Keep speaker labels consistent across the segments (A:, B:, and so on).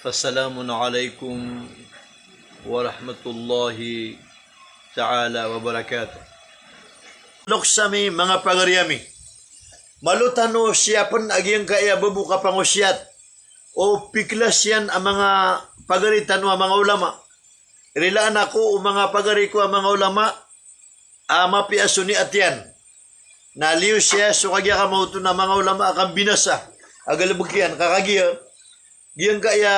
A: Assalamualaikum warahmatullahi ta'ala wabarakatuh. Loksami mga pagaryami, malutano siya pun agyang kaya bubuka pangusyat o piklas yan ang mga pagaritan ang mga ulama. Rilaan ako o mga pagari ko ang mga ulama mapiaso ni atyan. Naliw siya so kagya kamauto na mga ulama akang binasa. Agalabugyan kakagya. Giyang kaya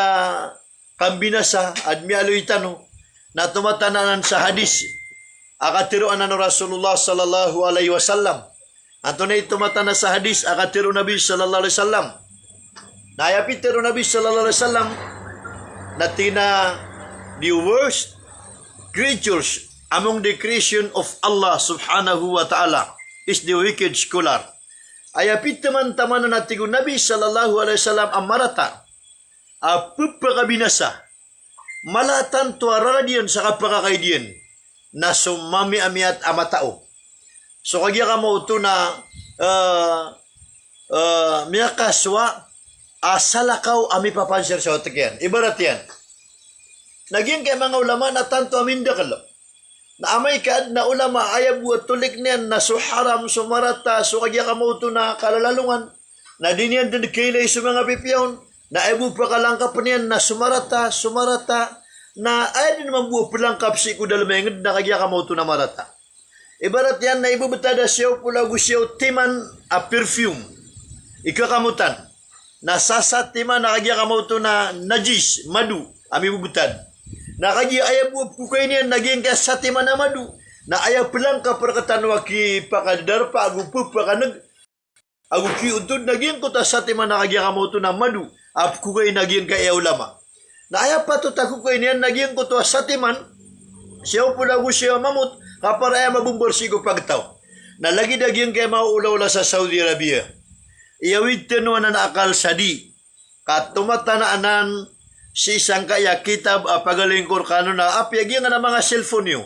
A: kambinasa at mialoy tano na tumatanan sa hadis akatiruan na Rasulullah sallallahu alaihi wasallam. Anto na tumatana sa hadis akatiru Nabi sallallahu alaihi wasallam. Nayapitiru Nabi sallallahu alaihi wasallam na tina the worst creatures among the creation of Allah subhanahu wa ta'ala is the wicked scholar. Ayapit teman-teman na tigo Nabi sallallahu alaihi wasallam ang marata pagkabinasa malatan tuaradian sa kapakakaidian na sumami amiat amatao. So kagya ka mo ito na miyakaswa salakaw ami papansir sa otak yan. Ibarat yan. Naging kay mga ulama na tanto aminda kalo. Na amay kaad na ulama ayaw buat tulik niyan na suharam sumarata so kagya ka mo ito na kalalalungan na dinyan din kailay sa mga pipiyawn na ebu pakalangkap niyan na sumarata na ay din naman buo palangkap si ko dalamenged na kagya ka mo ito na marata. Ibarat yan na ibubutada siyaw pulago siyaw timan a perfume. Ikakamutan na sasat timan na kagya ka mo ito na najis, madu, ami bubutad. Na kagya ayaw buo pukay niyan naging kaya sa timan na madu na ayaw palangkap perkatanwa ki pakadarpa agupup pakanag agu ki untod naging ko ta sa timan na kagya ka mo ito na madu kukay naging kaya ulama. Na ayaw pa ito takukay niyan naging ko ito sa timan siyaw pulago siyaw mamut kapara ay mabumborsigo pagtaw. Na lagi naging kaya mauulaw sa Saudi Arabia. Iyawid tenuan na akal sadi. Katumatanaanan si isang kaya kitab pagaling Kurkano na apyagyan na mga cellphone nyo.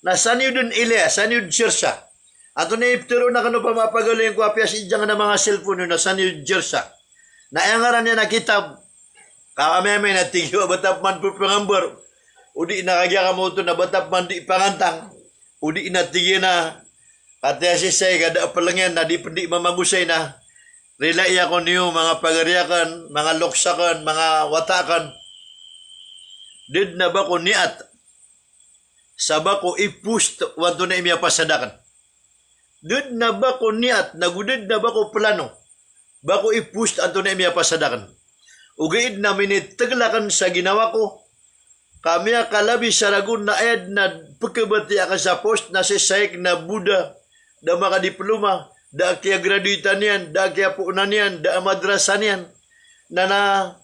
A: Na sanyo dun ilya, sanyo jersa. Ato na ipturo na kano pa mapagaling ko apya si na mga cellphone nyo na sanyo jersa. Na iyangaran niya na kitab. Kakameme na tigyo batap man po pangambar. Udi nakagya ka mo ito na batap man di pangantang. Udi na tigyo na kataya si say kada apalangyan na di mamagusay na. Relay ako niyo mga pagaryakan, mga loksakan, mga watakan. Did na ba ko niat? Saba ko ipust wanto na imya pasadakan. Did na ba ko niat? Nagudid na ba ko plano? Bako ipust anto na imya pasadakan. Ugaid na minitaglakan sa ginawa ko. Kami kalabi sa ragun na ayad na pagkabati ka sa post na si Saik na Buddha da makadiploma da kaya graduitan yan, da kaya puunan yan, da madrasan yan. Na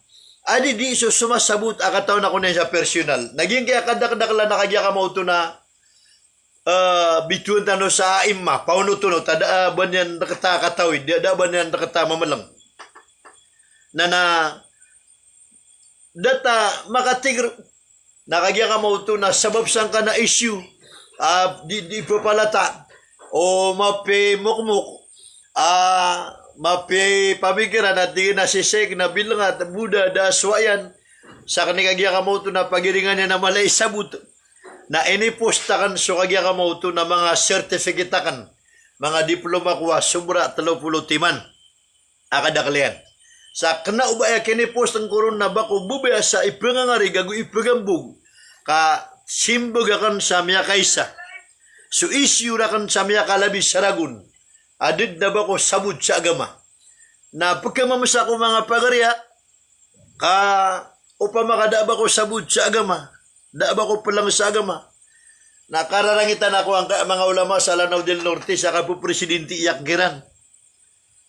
A: adi di iso sumasabot akataw na ko na sa personal. Naging kaya kadakdakla na kagya ka mo ito na bituan tano sa imma, paunutuno, tada banyan nakata katawid, da banyan nakata mamalang. Na data makatigr, nakagya ka mo ito na sabab sang ka na issue, di papalata, o mapi mukmuk, mapi pamikiran at di na sisig na bilang at Buddha da swayan, sa kanigagya ka mo ito na pagiringan niya na malay sabut, na inipostakan so kagya ka mo ito na mga sertifikitakan, mga diploma kuha, sobra 30 timan, akadaklian. Sa kena ubaya kinipost ang koron na bako bubaya sa ipangangari, gago ipagambog, ka simbog akan sa miya kaysa. So issue rakan sa miya kalabis saragun, adid na bako sabud sa agama. Na pagkamamasa ko mga pagarya, ka upamakada ba ko sabud sa agama, da ba ko palang sa agama. Nakararangitan ako ang mga ulama sa Lanao del Norte sa kapo-presidente Yakgiran.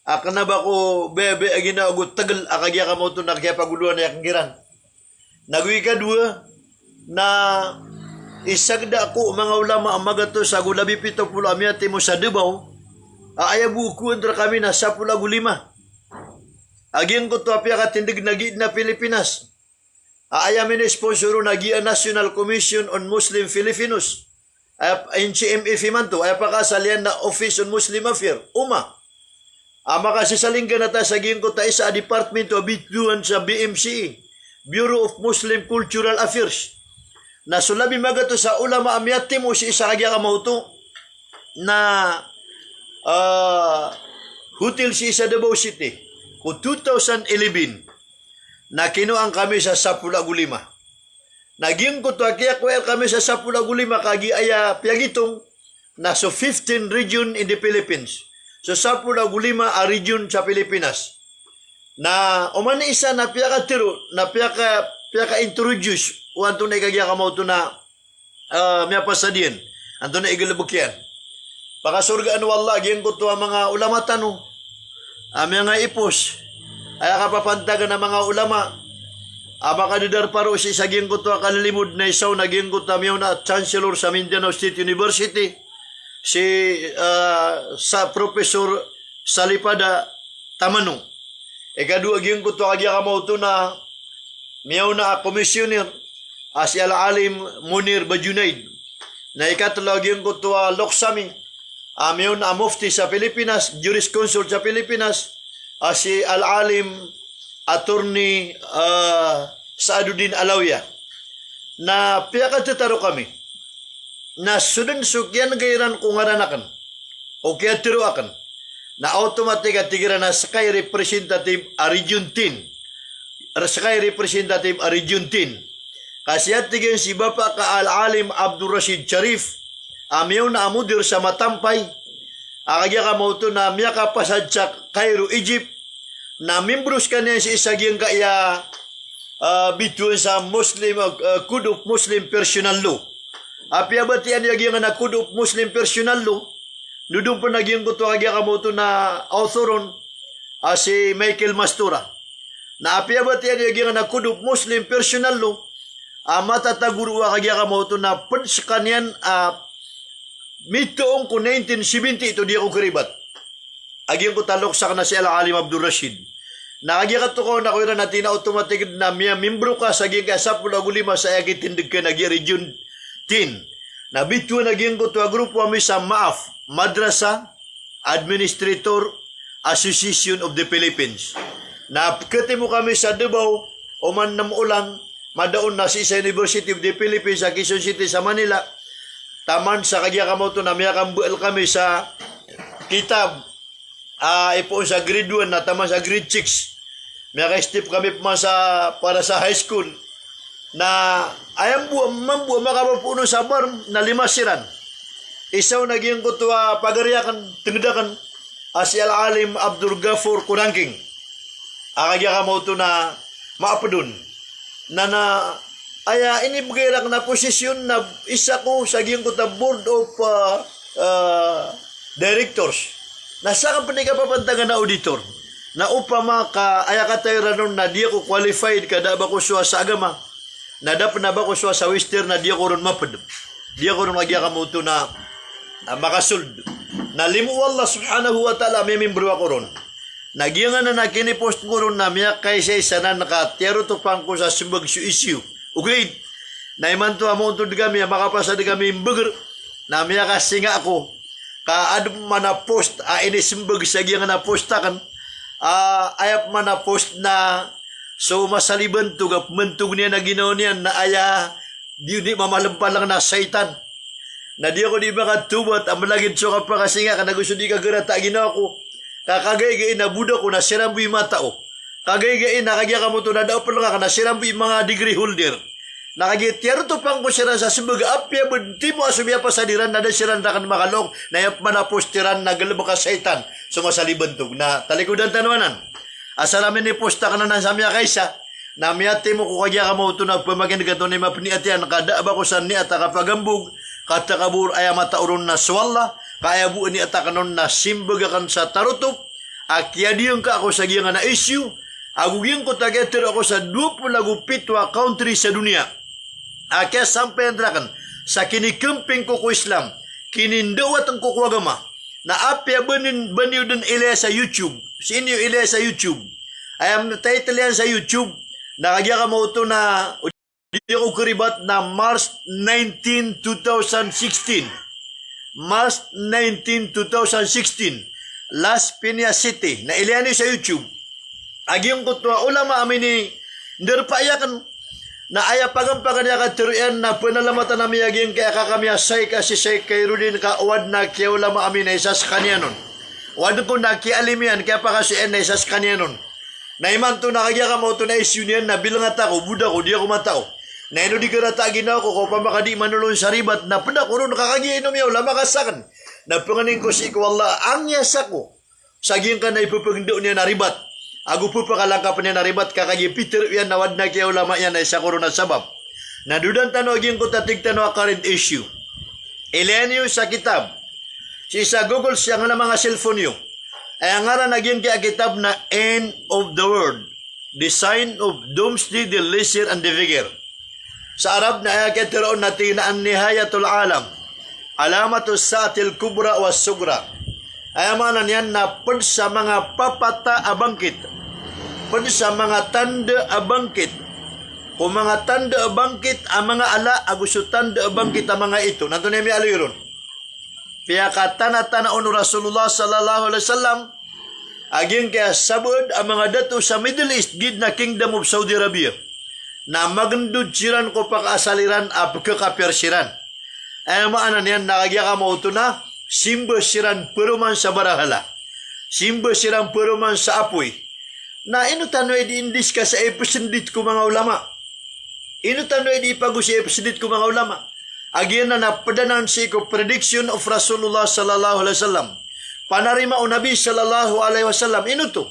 A: Akana ba ko bebe agina agut tagal akagya ka mo ito na kaya paguluan na Yakgiran. Nagwi ka dua na isagda ako mga ulama ang magato sa gulabi 70 amyati mo sa Davao. Ayabukuan tra kami na 10 lima. Agyan ko to apya katindig nagid na Pilipinas. Ayamin sponsor na Gia National Commission on Muslim Filipinos. NCMF man to, ay pakasalian na Office on Muslim Affairs, makasisaling ka na ta sa giyan ko tayo sa Department of Bituan sa BMC. Bureau of Muslim Cultural Affairs. Na sulabi magato sa ulama amyati mo si isa kagya kamauto na hotel si isa Davao City ko 2011 na kinuang kami sa Sapulagu 5. Naging ko to kaya kami sa Sapulagu 5 kagi aya piyagitong na so 15 region in the Philippines. So Sapulagu 5 a region sa Pilipinas. Na umani isa na piyaka tiro na piyaka introduce wanto na ikagya kamauto na miya pasadian anto na igalabukyan. Pakasurgaan wallah gyud ko to mga ulama tano. Mga ipos ay kapapantagan ng mga ulama. Makadidar paro si saging ko to kalilimod na isaw naging ko tamiyo na Chancellor sa Mindanao State University. Si sa Professor Salipada Tamanong. Ikadua gyud ko to kagya kamauto na miyaw na commissioner si Al-Alim Munir Bajunaid. Na ikatlo gyud ko to Loksami. Miyaw na mufti sa Pilipinas, jurisconsult sa Pilipinas, si Al-Alim Attorney Saaduddin Alawiyah. Na piyakatataro kami, na sudan sukyan gairan kung aranakan, o kaya tiruakan, na automatic at tigiran na sakay representative a Region 10. Sakay representative a Region 10. Kasi at tigin si Bapa ka Al-Alim Abdul Rashid Sharif, miyaw na amudir sa Matampay, kagya ka mo ito na miya ka pasad sa Cairo, Egypt, na membros ka niya si isagyang kaya bituin sa Muslim, Code of Muslim Personal Law. Piyabatian yung na Code of Muslim Personal Law, nudong pa nagyang kuto kagya ka mo ito na authoron si Michael Mastura. Na piyabatian yung na Code of Muslim Personal Law, matatagurua kagya ka mo ito na panskanyan mitoong ko 1970 ito di ako karibat. Agyang ko talok sa kana si Al-Alim Abdul Rashid. Nakagya ka to ko na kuya natin na automatic na miya membro ka sa ging Sapulagu 5 sa agit tindig ka nagya Region 10. Na bituan nagyang ko to a grupo kami sa MAAF, Madrasa Administrator Association of the Philippines. Na kati mo kami sa Davao o man namulang madaon na sa University of the Philippines sa Quezon City sa Manila. Taman sa kagya kamoto na miya kambuel kami sa kitab ipo sa grade 1 na taman sa grade 6. Miya ka-step kami para sa high school na ayam mambuwa makapapuno sa bar na 5 siran. Isaw naging kutuwa pagariakan, tingdakan si Al-Alim Abdul Ghafur Kurangking. Kagya kamoto na maapadun na aya ini bagayak na posisyon na isa ko sa giyong ko board of directors. Nasa ka panikapapantagan na auditor. Na upama ka aya ka tayo ranon na di ako qualified kada ba ko suwa sa agama. Na dapat na ba ko suwa sa western na di ako ron mapad. Di ako ron magya kamuto na makasuld. Na limu Allah subhanahu wa ta'ala may membro ako ron. Nagyangan na nakinipost ko ron na miyak kay siya isa na nakatiyaro to pang ko sa subag su issue. Okay, na imanto among to kami, makapasa di kami imbagar, na miya kasi nga ako, kaadum man na post, inisimbag sa giyang na postakan, ayap man na post na, so masaliban to, mentug niya na ginaw niya, na aya, di mamalampan lang na saitan, na di ako di makatubat, ang malagid so ka pa kasi nga, kanagusto di kagarata, ginaw ko, kakagay na buda ko, na siramboy mata o, kagay nakagya ka mo to na daw pa lang ka na siram mga degree holder. Nakagitiyaro to pang ko siya sa simbaga apya bunti mo asumya pa sa diran na siran na kan makalong na yap manapostiran na galaba ka saitan sumasaliban to na talikudan tanwanan. Asalamin ni posta ka na ng samya kaysa na miyate mo ko kagya ka mo to na pamagin ka to ni mapniatian kada ba ko sa ni at kapagambog katakabur ay matauron na swalla kaya buo ni atakanon na simbaga kan sa tarutop akyadiyong ka ako sa giyang na issue. Agugin ko tageter ako sa 27 country sa dunia. Kaya sampai andrakan sa kinikamping ko Islam, kinindawat ang kukwagama, na apya baniw dun ilaya sa YouTube. Sino yung ilaya sa YouTube? I am title yan sa YouTube. Nakagya ka mo ito na, di ko karibat na March 19, 2016. March 19, 2016. Las Piñas City, na ilaya niyo sa YouTube. Agyong kutwa, ulama amin ni Ndar pa ayakan na aya pagampagan ya katuruan na penalamatan nami aging kaya kakami asay kasi say kairudin ka wad na kaya ulama amin na isas kanyanon. Wad ko na kialimian kaya pa kasi na isas kanyanon. Na iman to nakagya ka mo to na issue niyan na bilang ata ko, buda ko, di ako matao. Na ino di karata ginaw ko pamakadi manulon sa ribat na penda ko ron nakagya inom yaw lama kasakan. Na panganing ko si ko Allah ang yasa ko. Saging ka na ipupagdo niya na ribat. Aku po pakalangkap niya na ribat kakagi Peter yan nawad na kaya ulama yan na isa korona sabab. Nadudan tano aging ko tatig tano a current issue. Ilenyo sa kitab. Si isa Google siya nga na mga cellphone yun. Ay ang nga naging kaya kitab na End of the World. The Sign of Doomsday, the Leisure and the Vigor. Sa Arab na ay kitiroon natin na ang nihayatul alam. Alamatus saatil kubra was sugra. Ay amanan yan na pad sa mga papata abangkit. Pad sa mga tanda abangkit. Kung mga tanda abangkit, ang mga ala, agusto tanda abangkit ang mga ito. Nato na may aliron. Kaya katana-tanaon Rasulullah sallallahu alaihi wasallam, aging kaya sabod ang mga dato sa Middle East, gid na Kingdom of Saudi Arabia, na magandud siran ko pakasaliran at pagkakapersiran. Ay maanan yan, nakagya ka mo ito na, simba siran peruman sa barahala. Simba siran peruman sa apoy. Na ino tanoy di indis ka sa episendit ko mga ulama. Ino tanoy di ipago sa episendit ko mga ulama. Agyan na napadanan si ko prediction of Rasulullah sallallahu alaihi wasallam. Panarima o Nabi sallallahu alaihi wasallam. Ino to.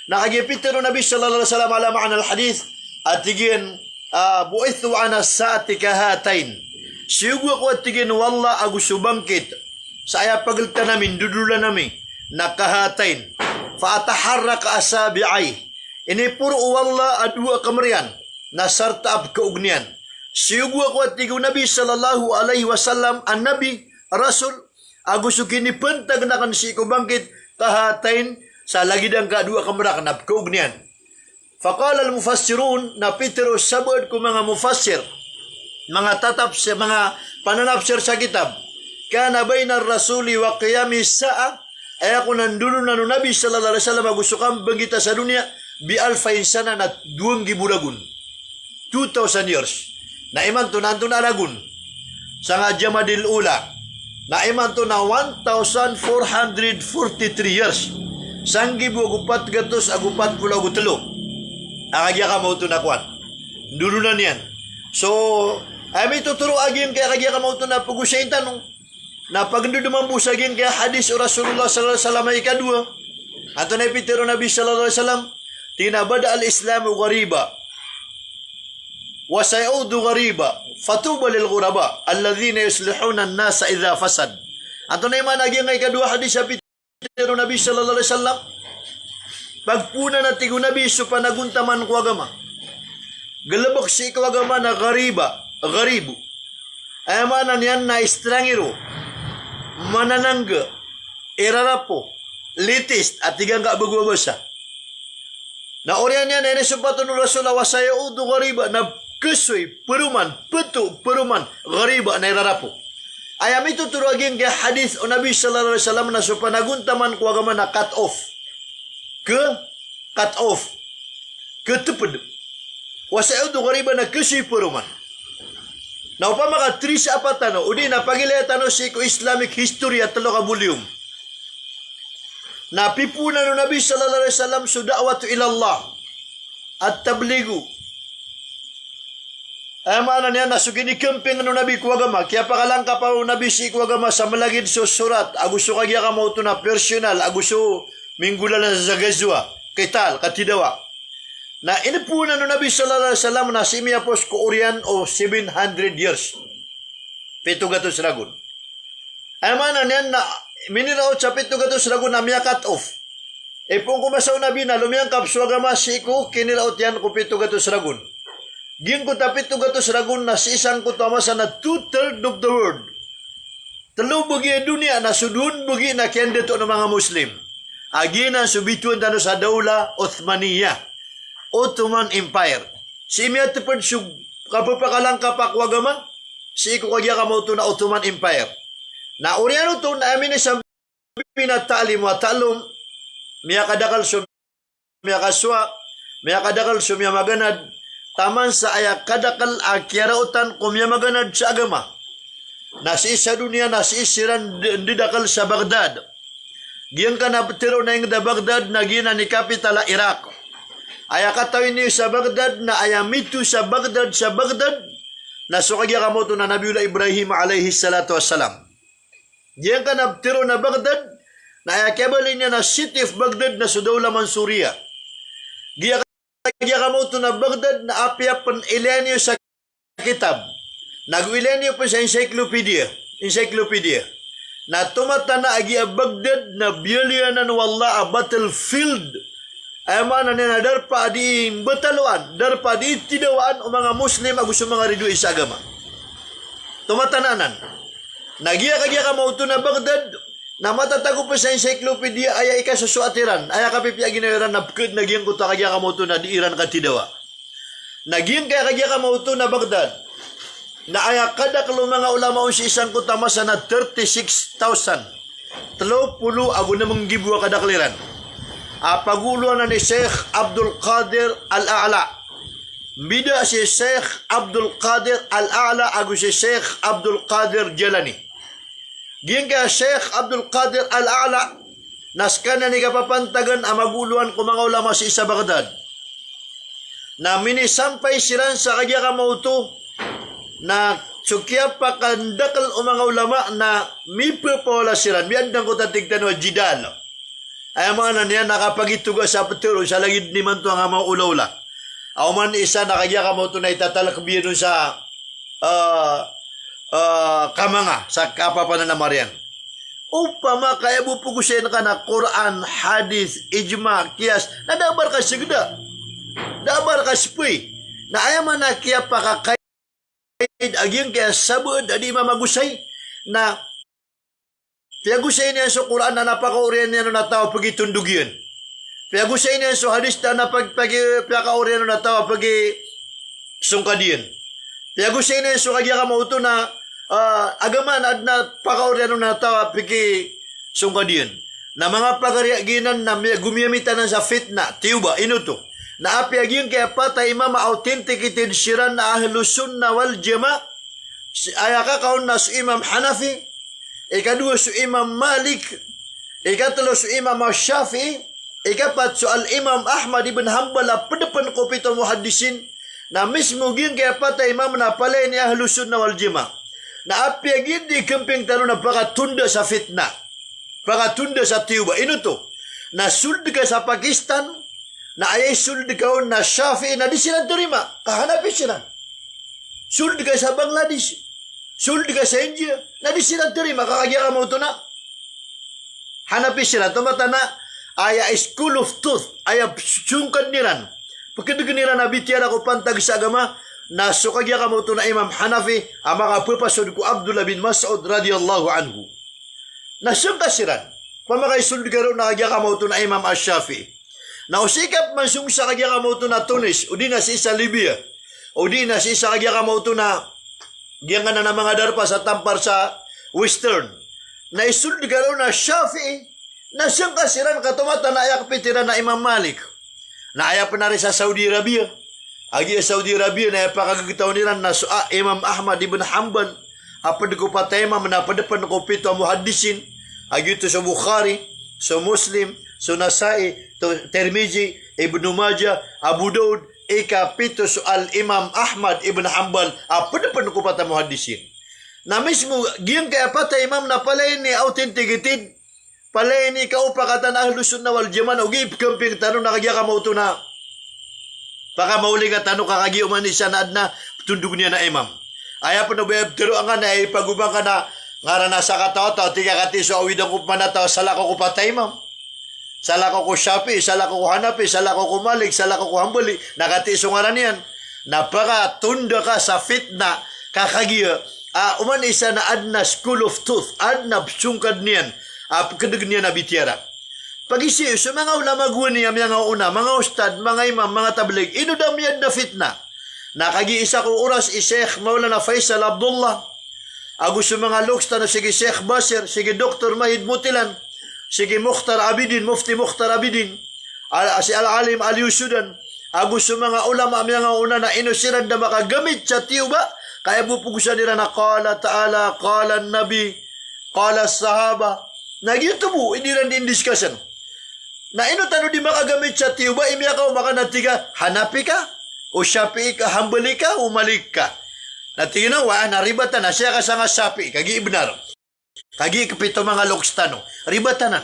A: Nakagipiter o Nabi sallallahu alaihi wasallam ala ma'an al-hadith. At tigin, buithu ana sa'ati kahatain. Siyugwa ko at tigin, wala agusubangkit. Sa aya pagalta namin, dudula namin, nakahatain. Faataharra ka asabi'ay. Ini puro wala adwa kamarian. Nasartaab kaugnian. Siyugwa ko at tigaw Nabi sallallahu alaihi wasallam, ang Nabi, Rasul, agusukin ni pentag na kan si kubangkit, kahatain, sa lagidang kadua kamarak, napkaugnian. Faqala al-mufassirun, na Petro sabad ko mga mufassir, mga tatap sa mga pananapsir sa kitab, kana bayna rasuli wa qiyami sa'a, ay ako nandulo na no Nabi sallallahu alaihi wasallam agusukam bangita sa dunia bi alfain sana na 2,000 ragun 2,000 years na iman to nanto na ragun sa nga Jamadil Ula na iman to na 1,443 years sanggi bu agupat gatos agupat pula agutelo agya ka mo to na kwan dulo na niyan so ay may tuturo agim kaya kagya ka mo to na pagusyain tanong na pagduduman po sa kaya hadis o Rasulullah sallallahu alaihi wasallam ay ikadua. Ato na ipitiro Nabi sallallahu alaihi wasallam, tinabada al-Islamu ghariba, wa sayaudu ghariba, fatuba lil ghuraba, alladhina yuslihuna an-nasa idha fasad. Ato na iman aging ay ikadua hadis sa pitiro Nabi sallallahu alaihi wasallam, pagpuna na tigo Nabi so panaguntaman ko agama. Galabak si ikaw agama na gharibu. Ay manan yan na estrangero. Mananangga, irarapo, litist, at tigang kaabagwabasa. Na oryan yan, ay nasumpato ng Rasulullah, wasaya udo gariba, na kusoy, peruman, gariba, na irarapo. Ay ami tuturagin kaya hadith o Nabi sallallahu alaihi wasallam na supanaguntaman ko agama na cut off. Cut off. Ketupad. Wasaya udo gariba, na kusoy, peruman. Na upang maka 3 sa 4 tano, udi na pagileta no si Islamic history at 3 ka volume. Na pipuna no Nabi sallallahu alaihi wasallam su da'watu ila Allah at tabligu. Ay maana niya na sugini kemping no Nabi kuwagama, kaya pakalangka pa no Nabi si kuwagama sa malagid so surat, agusto kagya ka mo na personal, agusto minggula na sa gazwa, kital, katidawa. Na inipuna no Nabi sallallahu alaihi wasallam na si Miyapos ko Orian o 700 years. Pito gatos ragun. Ay mana niyan na miniraot sa pito gatos ragun na miya cut off. E kung kumasaw Nabi na lumiyang kapswagama si ko kiniraot yan ko pito gatos ragun. Gin ko ta pito gatos ragun na si isang ko tamasa na 2/3 of the world. Talo bugi dunia na sudun bugi na kende to ng mga Muslim. Agina subituan tano sa Daula Uthmaniyah. Ottoman Empire. Si Imya tepad sug kapapakalang kapakwagama, si iko kagya kamoto na Ottoman Empire. Na oriano to na amin sa pinatalim wa talom, miya kadakal so miya kaswa, miya kadakal so miya maganad, taman sa aya kadakal akyarautan kumya maganad sa agama. Nasi sa dunia nasi isiran didakal sa Baghdad. Giyang ka napatiro na yung da Baghdad na gina ni kapitala Iraq. Aya katawin niyo sa Baghdad na aya mitu sa Baghdad na sukagya kamoto na Nabiullah Ibrahim alayhi salatu wassalam. Giyang ka napatiro na Baghdad na aya kabali niya na city of Baghdad na sudaw laman Suriya. Giyang kamoto na Baghdad na apya pan ilenyo sa kitab. Nag-ilenyo pa sa encyclopedia. Na tumatana agi a Baghdad na bilyanan wala a battlefield. Ay mana na darpa di bataluan, darpa di tidawaan o mga Muslim agusto mga ridu isa agama. Tumatananan. Nagiya ka mauto na Baghdad na matatago pa sa encyclopedia ay ikasusuatiran. Ay kapipiya ginayaran na pkid nagyang kuta kagya ka mauto na di iran ka tidawa. Nagyang kagya ka mauto na Baghdad. Na aya kada kalo mga ulama si isang kutamasa na 36,000. 30 ago namang gibwa kada kliran. Paguluan na ni Sheikh Abdul Qadir Al-A'la. Bida si Sheikh Abdul Qadir Al-A'la ago si Sheikh Abdul Qadir Jalani. Giyang ka Sheikh Abdul Qadir Al-A'la naskana ni kapapantagan ang maguluan ko mga ulama si isa Baghdad. Na minisampay siran sa kagya ka mauto na sukya pa kandakal o mga ulama na mipapola siran. Biyandang ko tatigtan o jidal. Ay mga na niya nakapagituga sa patiro sa langid ni man to ang mga ulaw-ula. Aw man isa nakagya ka mo ito na itatalakbiyan sa kamanga sa kapapanan na Marian. Upama kaya bupugusin ka na Quran, Hadith, Ijma, Kiyas, nadabar ka sigda. Dabar ka sipoy. Na ayaman na kaya pakakay agyang kaya sabod adi mamagusay na piyagusay niya sa Quran na napakaurian niya na tao pagitundugyan. Piyagusay niya sa hadis na pagpakaurian na tao pagisungkadiyan. Piyagusay niya sa kagya ka mauto na agaman at na pakaurian na tao pagisungkadiyan. Na mga pagariaginan na gumiyamitan sa fitna, tiyuba, inuto. Na apiagin kaya patay imam authenticated siran na ahlus sunna wal jama ayaka kaon na su imam Hanafi, ikadua su imam Malik, ikatlo su imam Shafi'i, ikapat su al imam Ahmad ibn Hanbal pedepan ko pito muhaddisin na mismo gin kaya patay imam na palay ni ahlus sunna wal jama na apiagin di kemping talo na pakatunda sa fitna, pakatunda sa tiyuba inuto na suld ka sa Pakistan na ayay suld ka na Shafi'i na di sila terima, kahanapin sila. Suld ka sa Bangladesh, suld ka sa India, na di sila terima, kakagya ka mo ito na. Hanapin sila, tumatana, ayay school of truth, ayay sungkad niran. Pagkadagan niran na bitiyara ko pantag sa agama, na sukagya ka mo ito na Imam Hanafi, ang mga pupasod ko Abdullah bin Mas'ud radiyallahu anhu. Nasungkad siran, pamakay suld ka rin na kagya ka mo ito na Imam Ash-Shafi'i. Na usikap man sung sa kagya kamauto na Tunis, o di na si isa Libya, o di na si isa kagya kamauto na giyangan na mga darpa sa tampar sa Western. Na isulod ka na Shafi'i, na siyang kasiran katumata na ayak pitira na Imam Malik. Na ayak pa na rin sa Saudi Arabia. Agi Saudi Arabia na ipakagagitaw nila na Imam Ahmad ibn Hanbal, apad ko patay imam na padapan ko pito muhaddisin. Agi ito sa Bukhari, sa Muslim, sa Nasai, Tirmidzi, Ibnu Majah, Abu Daud, ikapito so al-Imam Ahmad ibn Hanbal, padapan ko pata muhaddisin. Na mismo, giyang kaya pata imam na palay ni authenticated, palay ni kaupakatan ahlus sunna wal jaman, o gip kamping tanong na kagya ka mauto na, baka mauling at tanong kakagi uman isa na adna, tundog niya na imam. Aya pa na bayab tiro ang na, pagubang ka na, ngara nasa kataw-taw, tiga kati so awidang ko panataw, salako ko pata imam. Salako ko Shafi'i, salako ko Hanafi, salako ko Malik, salako ko Hanbali, nakatisungaran yan. Napaka tunda ka sa fitna, kakagiya, uman isa na adna school of truth, adna sungkad niyan, kadag niya na bitiyara. Pag-isi, so mga ulama guwan niya, mga una, mga ustad, mga imam, mga tablig, inudamyad na fitna. Nakagi-isa ko oras, Sheikh Maulana Faisal Abdullah, gusto mga loksta na sige Sheikh Basir, sige Dr. Mahid Mutilan, sige Mukhtar Abidin, Mufti Mukhtar Abidin, si Al-Alim Al-Yusudan, Agus sa mga ulama mga una na inusiran na makagamit sa tiyuba, kaya bupugusan nila na qala ta'ala, qala nabi, qala sahaba. Nagyutubo, hindi rin din discussion. Na inutano di makagamit sa tiyuba, imya ka o makanatiga, hanapi ka, o syapi ka, hambali ka, umalik ka. Natiginawa, naribatan na siya ka sa nga sapi, kagi ibnar. Kagi kapito mga lokstano, ribatan na.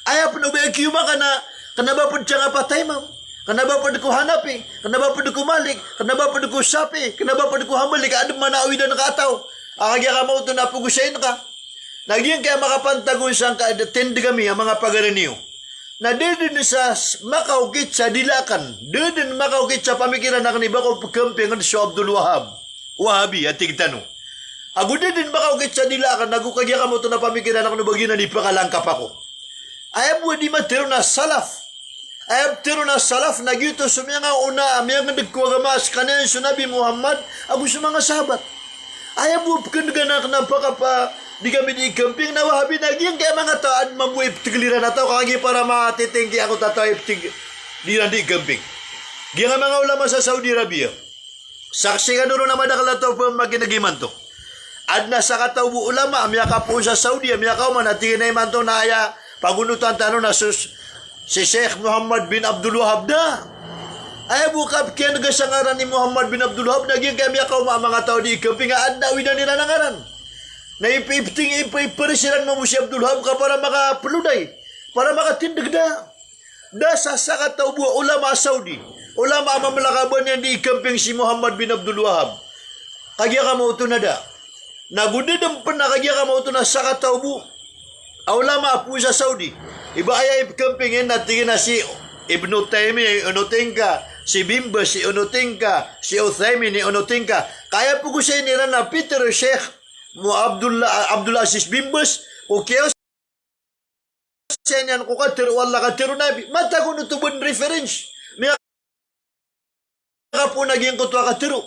A: Ayaw pa ba kiyuma ka na, kanabapod siya nga patay, ma'am. Kanabapod ko hanapi, kanabapod ko malik, kanabapod ko sapi, kanabapod ko hambali ka, adong manawid na nakataw. Akagya ka mo ito na pugusayin ka. Nagyan kaya makapantagon siyang ka-attend kami ang mga pagaraniyo. Na didin sa makaukit sa dilakan, didin makaukit sa pamikiran na kaniba ko pagkampingan sa Abdul Wahab. Wahabi, at tigtano. Ako didin makaukit sa dilakan, nagukagya ka mo ito na pamikiran na kanibagina ni pakalangkap ako. Ayaw mo di matiro na salaf. Ayaw tiro na salaf, nagyuto sa mga una, mga nagkuwagamas kanin sa Nabi Muhammad, ako sa mga sahabat. Ayaw mo pagkaganak na pakapa, di kami di ikamping na wahabi nagyang kaya mga taan mamuip tigliran na tao kagi para matitingki ako tataw di na di ikamping. Gaya mga ulama sa Saudi Arabia, saksi ka doon na madakalato pa maginagiman to. Ad na sa katawbo ulama, amyaka po sa Saudi, amyaka man at tingin man to na aya pagunutan tanong na si Sheikh Muhammad bin Abdul Wahab na. Ay bukap kaya nagasangaran ni Muhammad bin Abdul Wahab naging kami ako mga tao di ikamping ad na uwi na nila nangaran. Na ipipting ipipirisiran mo si Abdul Wahab ka para makapuluday, para makatindig na. Dasa sa katawbo ulama Saudi, ulama mamalakaban yan di ikamping si Muhammad bin Abdul Wahab. Kagya ka mo ito na da. Nagudidam pa na kagya ka mo ito na sa katawbo. Ulama po sa Saudi. Iba ay ikampingin na tingin na si Ibn Taymiyyah, Unutingka, si Bimba, si Unutingka, si Uthaymin, ni Unutingka. Kaya po ko sa inira na Peter Sheikh Abdul Aziz Bimbas, o kaya sa inyan ko katiro, wala katiro nabi. Mata ko nutubon reference. May po naging kutwa katiro.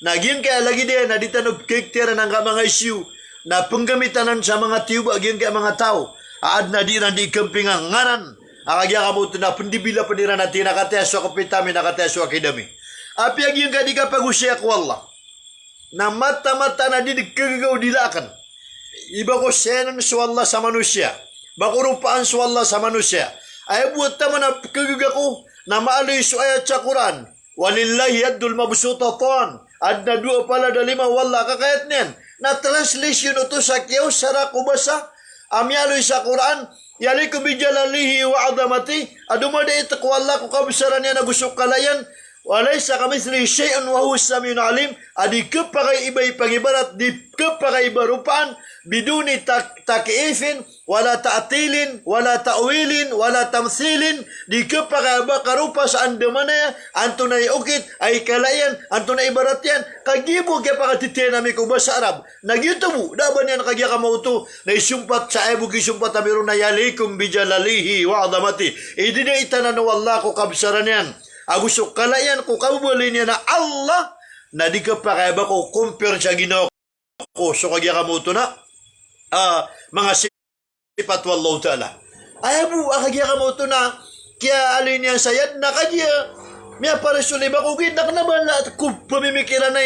A: Naging kaya lagi din na ditanog kiktira ng mga issue na penggamitan sa mga tiyuba aging kaya mga tao. Aad na di na di kamping ang ngaran. Akagya ka mo ito na pendibila pendira na tinakateso kapitami nakateso akidami. Api aging ka di ka pag-usya ko Allah. Na mata-mata na di kagagaw dilakan. Iba ko senan sa Allah sa manusia. Bakurupaan sa Allah sa manusia. Ay buat tama na kagaga ko na maaloy sa ayat sa Quran. Walillahi yadul mabsutatan. Ad na dua pala dalima wala kakayat niyan. Na translation ito sa kiyaw sara kubasa. Amyaloy sa Quran. Yaliku bijalalihi wa adamati. Adumada itakwala ko kabisaran niya na gusto kalayan. Walaysa kamithlihi syai'un wa huwa as-sami'ul 'alim. Adi kapagay iba'y pangibarat di kapagay barupaan biduni takifin wala ta'tilin wala ta'wilin wala tamthilin di kapagay bakarupa sa andamana antunay ukit ay kalayan antunay ibarat yan kagibo kaya pakatitiyan namin ko ba sa Arab nagyutubo daban yan kagya ka mauto na isumpat sa ebu kisumpat abiro na yalikum bijalalihi wa adamati hindi na itanan wala ko kabsaran yan agusok kalayan ko kabuli niya na Allah na di ka pa kaya ba ko compare sa Ginoo ko so kagya ka mo ito na mga sipat wallahu ta'ala ay mo kagya ka mo ito na kaya alin yan sayad na kagya miya para suliba ko ginak naman na kung pamimikiran na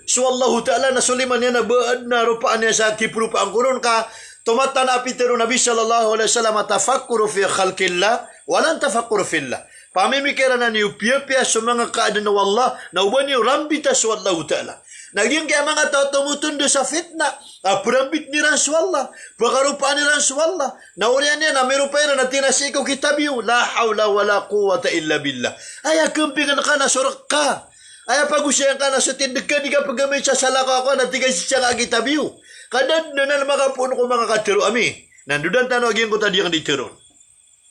A: so wallahu ta'ala na suliman niya na baad na rupaan niya sa kiprupa ang kuron ka tumata na apitero Nabi sallallahu alaihi wasallam tafakkuru fi khalqillah walang tafakkuru fillah pamimikiran na niyo piya-piya sa mga kaadaan na wallah na uban niyo rambita sa wallahu ta'ala. Naging kaya mga tao tumutundo sa fitna. Parambit ni Rasulullah. Pakarupaan ni Rasulullah. Nauriyan niya na meron pa yun na tinasikaw kitabyo. La hawla wa la quwwata illa billah. Ay, akampigan ka na surak ka. Ay, pag-usyan ka na sa tindig ka. Di ka paggamit sa salaka ako na tigay siya nga kitabyo. Kadad na na makapuno ko mga katiro ami. Nandudan tanong aging ko tadi ang ditiron.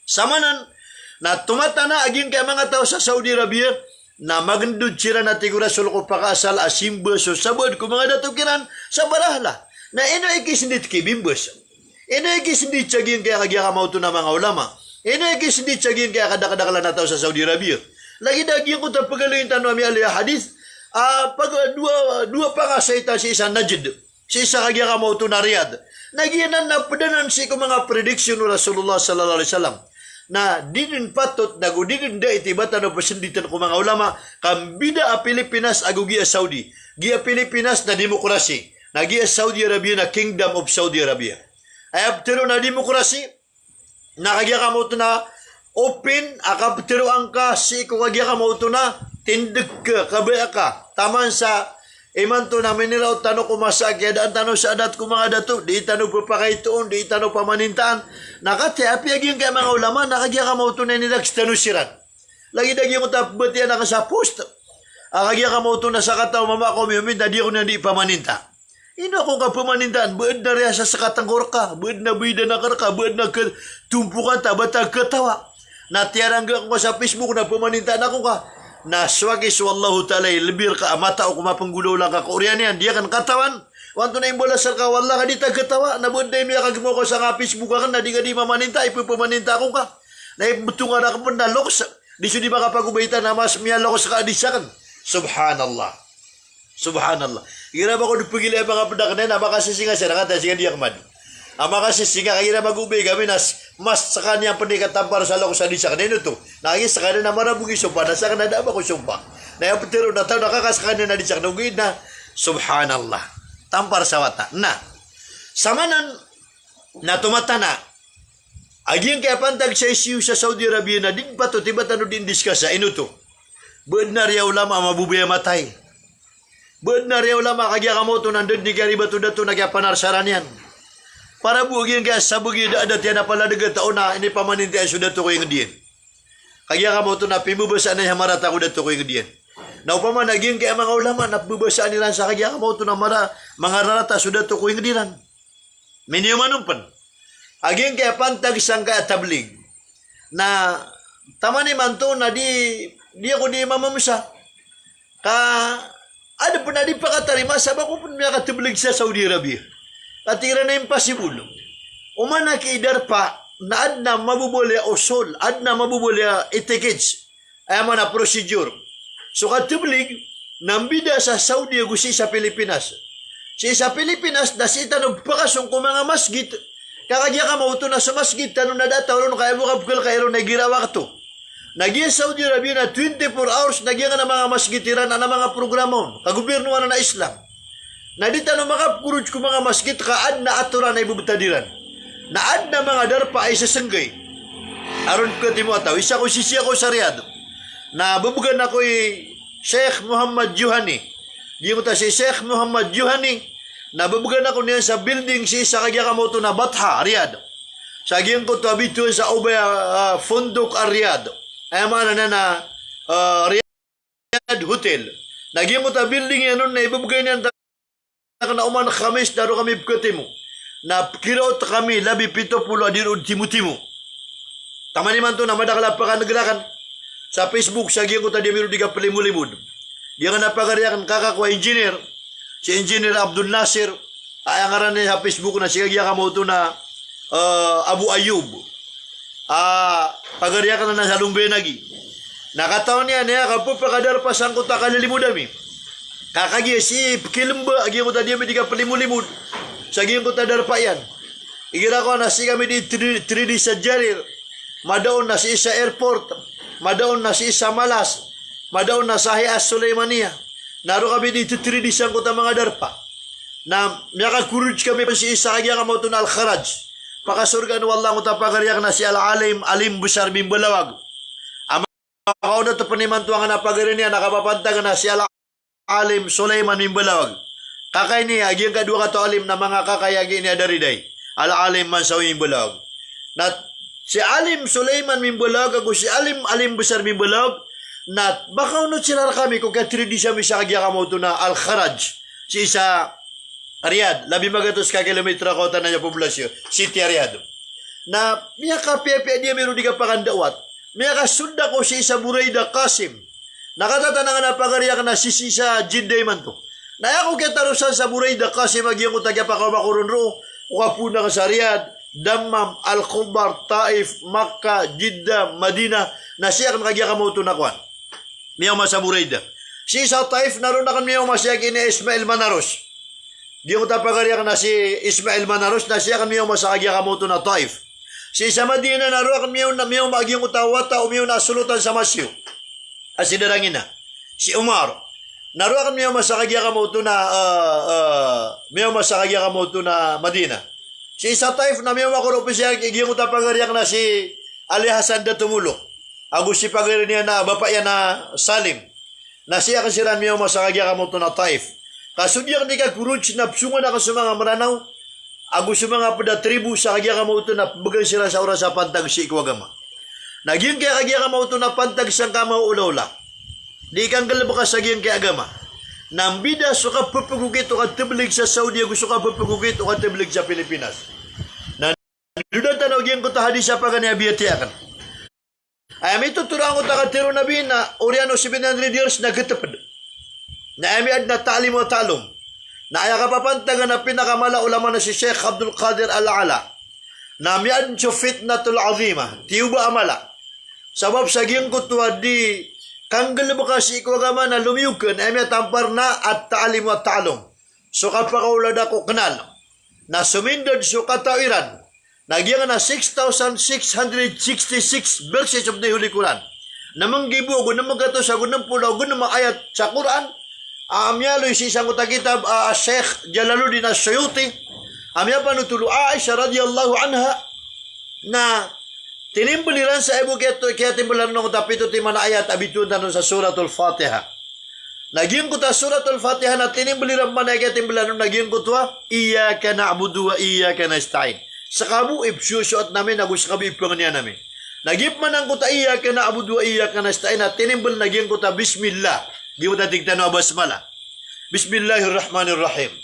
A: Samanan na tumata na aging kay mga tao sa Saudi Arabia na magandud sila na tigura sulko pakasal asimba so sabod ko mga datukiran sa barahala na ino ikisindit kibimbos ino ikisindit saging kaya kagya kamauto na mga ulama ino ikisindit saging kaya kadakadakala na tao sa Saudi Arabia lagi daging ko tapagaluin tanong ami aliyah hadith pag dua pa nga sa ita si isa Najd si isa kagya kamauto na Riyadh nagiyanan na padanan si ko mga prediction ng Rasulullah sallallahu alaihi wasallam na di din patot na gudin da iti bata no pasenditan ko mga ulama kambida a Pilipinas agu gia Saudi. Gia Pilipinas na demokrasi. Na gia Saudi Arabia na Kingdom of Saudi Arabia. Ay aptero na demokrasi nakagia ka mo na open akaptero ang kasi kung kagia ka mo na tindig ka kabaya ka taman sa iman to namin nila tano kumasa kaya daan tano sa adat ko mga dato di tano papakaitoon di tano pamanintaan nakati api aging kaya mga ulama nakagya ka mauto na nila tano siran lagi dagi mo tapot yan nakasa post akagya ka mauto na sa kataw mama ko miumin dadi ko na di pamaninta ino ko ka pamanintaan buod na rin sa katanggor ka buod na bida na karka buod na tumpukan ta batag katawa natiyarangga ko sa Facebook na pamanintaan ako ka na swagis wallahu ta'ala lebir ka amata o kumapanggulo lang ka Korean yan dia kan katawan wanto na imbola sar ka wallah ka di katawa na buday miya kagmo ko sa Facebook kan na di ka di mamaninta ipupumaninta ko ka na ibutung ka na ka na loks di siya di makapagubaitan na mas miya loks ka adisakan subhanallah subhanallah gira ba ko dipigili ang mga pedak na makasisinga siya nakata siya di akmad ang makasisinga kaya magubay kami nas mas sa kanyang pandikatampar sa loko sa disakan ino to nagis sa kanya na marabugi sumpa na sa kanya na ba ko sumpa na yung petero na tao nakakaskanya na disakan nung na subhanallah tampar sa wata na samanan na tumata na aging kaya pantag sa isiyo sa Saudi Arabia na din pa to tiba tano din discuss sa ino to buod na riyaw lama mabubaya matay buod na riyaw lama kagya kamoto nandun ni kaya riba to dato nagya panarsaran yan para buogin kaya sabugi da adat yan na pala daga taon na ini pamaninti ay sudah to ko yung diyan. Kaya ka mo ito na pimubasaan na yung marata ko dato ko yung diyan. Na upama naging kaya mga ulama na bubasaan nila sa kaya ka mo ito na mga rata sudah to ko yung diyan. Minimumpan. Aging kaya pantag isang kaya tablig na tamani man to na di ako di mamamsa. Ada pun na di pakatarima sabak ko pun may katablig sa Saudi Arabia. Atira na impossible. Umana kiidar pa na adna mabubulya usol, adna mabubulya etiquettes, ay mana procedure. So katublig, nambida sa Saudi gusi sa Pilipinas. Sa Pilipinas, nasita nagpakasong kung mga masjid, kakagya ka mauto na sa masjid, tanong na data, ulo kaya mo kapkal kayo na girawa ka to. Nagyan Saudi Arabia na 24 hours, nagyan na mga masjitiran na mga programo, kagobyerno na Islam. Na di tanong makapuruj ko mga masjid kaad na aturan na ibubutadiran. Naad na mga darpa ay sasanggay. Aron ko timo ataw, isa ko sisiya ko sa Riyadh. Na bubugan ako Sheikh Muhammad Juhani. Di mo ta si Sheikh Muhammad Juhani. Na bubugan ako niya sa building si isa kagya kamoto na Batha, Riyadh. Sa giyang ko to abito sa Ubay Funduk Riyadh. Ay mana na Riyadh Hotel. Nagyan mo ta building yan nun na ibubugay niyan na uman Khamis daro kami bukati mo na kiraot kami labi 70 adirud timu-timu tamani man to na madakala pa kanaglakan sa Facebook sa giyan ko ta di meron diga palimulimod di nga napagariakan kakakwa engineer si engineer Abdul Nasir ay ang aran sa Facebook na siya giya kamo to na Abu Ayub pagariakan na sa Lumbenagi nakataon niya kapo pakadar pa sang ko ta kalilimudami kakagi si kilimba agi ko tadi mi diga pelimulimud sagi ko tadar pa yan igira ko na si kami di 3D sa Jarir madaon na si isa airport madaon na si isa Malas madaon na sa Hias Sulaimania naro kami di 3D sa ko ta mga darpa na nakakuruj kami pa si isa kagi ka mo to na Al-Kharaj pakasurgan wallahu ta pagariak na si Al-Alim Alim Busar Bimbalawag ama ko na to paniman tuang na pagari niya nakapapantag na si Alim Sulaiman Mimbalawag. Kakay niya, aging kadua ka to alim na mga kakayagi niya dariday. Al-Alim Mansawi Mimbalawag. Na si Alim Sulaiman Mimbalawag, ako si Alim Besar Mimbalawag, na baka unod sila kami kung katridi siya misa kagya kamoto na Al-Kharaj. Si isa Riyadh, labi magatos ka kilometra ko na niya populasyon. City Riyadh. Na miya ka pepe niya meron di ka pakandawat. Miya ka sunda ko si isa Burayda Qasim. Nakatatanang na pagariyak na sisi sa Jinday man to. Na ako kitarusan sa Burayda kasi magyang ko tagya pa ka makurun ro. Ukapuna ka sa Riyadh, Dammam, Al-Khubar, Taif, Makkah, Jeddah, Madina. Na siya kan kagya ka mo ito nakuan. Miyaw sa Burayda. Si sa Taif, naroon na kan miyaw masya kini Ismail Manaros. Di ko tapagariyak na si Ismail Manaros na siya kan miyaw sa kagya ka mo ito na Taif. Si isa Madina naruakan miyaw maagyang utawata o miyaw nasulutan sa masyo. Asidarangin na. Si Umar. Naruakan miyaw masakagya ka mo ito na Madina. Si isa Taif na miyaw makurupi siya igyang utapagariyak na si Ali Hasan da Tumulo. Agus si pagari niya na bapa yan na Salim. Na siya kasiran miyaw masakagya ka mo ito na Taif. Kasudya ka di ka kurunch na psungan na ka sa mga maranaw. Agus sa mga pada tribu sa kagya ka mo ito na bagang sila sa oras sa pantag si Ikwagama. Nagyang kaya kagya ka mo ito na pantag sa kamaw ulaw-ula. Di kang galabakas sa gyang kaya agama. Nambida so ka papagugit o ka tiblig sa Saudi, gusto ka papagugit o ka tiblig sa Pilipinas. Na dudatan o gyang kutahadi sa pagkaniabiyatiakan. Ay may tuturang ko takatiro na bin na Oriano 700 years na gatapad. Na ay na talim o talom. Na ay kapapantagan na pinakamala ulama na si Sheikh Abdul Qadir Al-Ala. Na miyan siya fitnatul azima. Tiyuba amala. Sabab sa gyang kutuwa di kanggal ba kasi Ikwagama na lumiyukan ay may tampar na at taalim at talong. So kapakaulad ako kanal na sumindod so katairan nagyang na 6,666 verses of the Holy Quran. Namang gibo, gunang magato sa gunang pulaw, gunang ayat sa Quran. Amyaloy si isang utakitab Sheikh Jalaluddin As-Suyuti. Amya panutulo Aisha radiyallahu anha na tinimbuliran sa ibu kaya timbulan nung tapito timana ayat abitudan sa suratul Fatiha. Naging kuta suratul Fatiha na tinimbuliran man kaya timbulan nung naging kutwa iyyaka na'budu wa iyyaka nasta'in. Sa kabu ipsyusyot namin agus kabu ipanganian namin. Nagip man ang kuta iyyaka na'budu wa iyyaka nasta'in at tinimbul naging kuta bismillah. Di mo tatigtan o basmala. Bismillahirrahmanirrahim.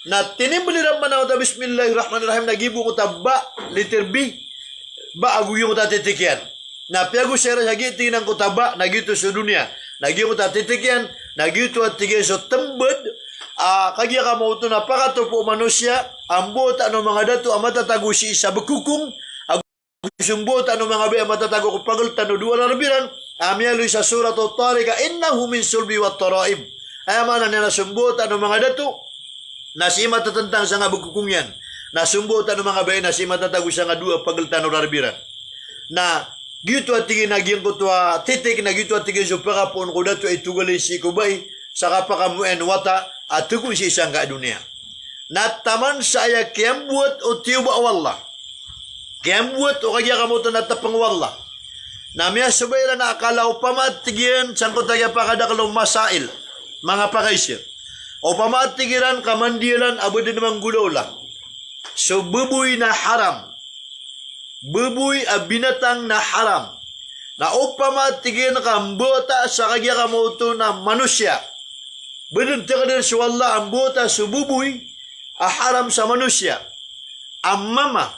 A: Na tinimbuliran man ang kuta bismillahirrahmanirrahim nagibu kuta ba letter B. Ba aguyo ko tatitikyan. Na piago sera sa giti ng kutaba, nagito sa dunia. Nagyo ko tatitikyan, nagito at tigay so tembed, kagya ka mo ito na pakatupo manusya, ang bota ng mga dato, ang matatago si isa bekukung, ang bota ng mga bay, ang matatago ko pagaltan o duwa larabiran, amyaloy sa surat o tarika, innahu min sulbi wa taraib. Ay amanan na nasumbota ng mga dato, na si matatantang sa nga bekukung yan. Nasumbutan ng mga bayan na si matatago siya nga dua pagaltan o rarbiran. Na gito at tigin na giyang kutwa titik na gito at tigin so pakapon ko dato ay tugali si kubay sa kapakamuen wata at tukun si isang dunia. Na taman sa aya kiyambuat o tiyuba wallah. Kiyambuat o kaya kamuto na tapang wallah. Na miya subayra na akala o pamatigyan sang kutaya pakadakalong masail mga pakaisir. O pamatigiran kamandilan abo din namang gulaw lang. So, buboy na haram. Buboy a binatang na haram. Na upamatigin ka ambota sa kagya kamoto na manusya. Benunta ka din sa wala ambota sa buboy a haram sa manusya. Ang mama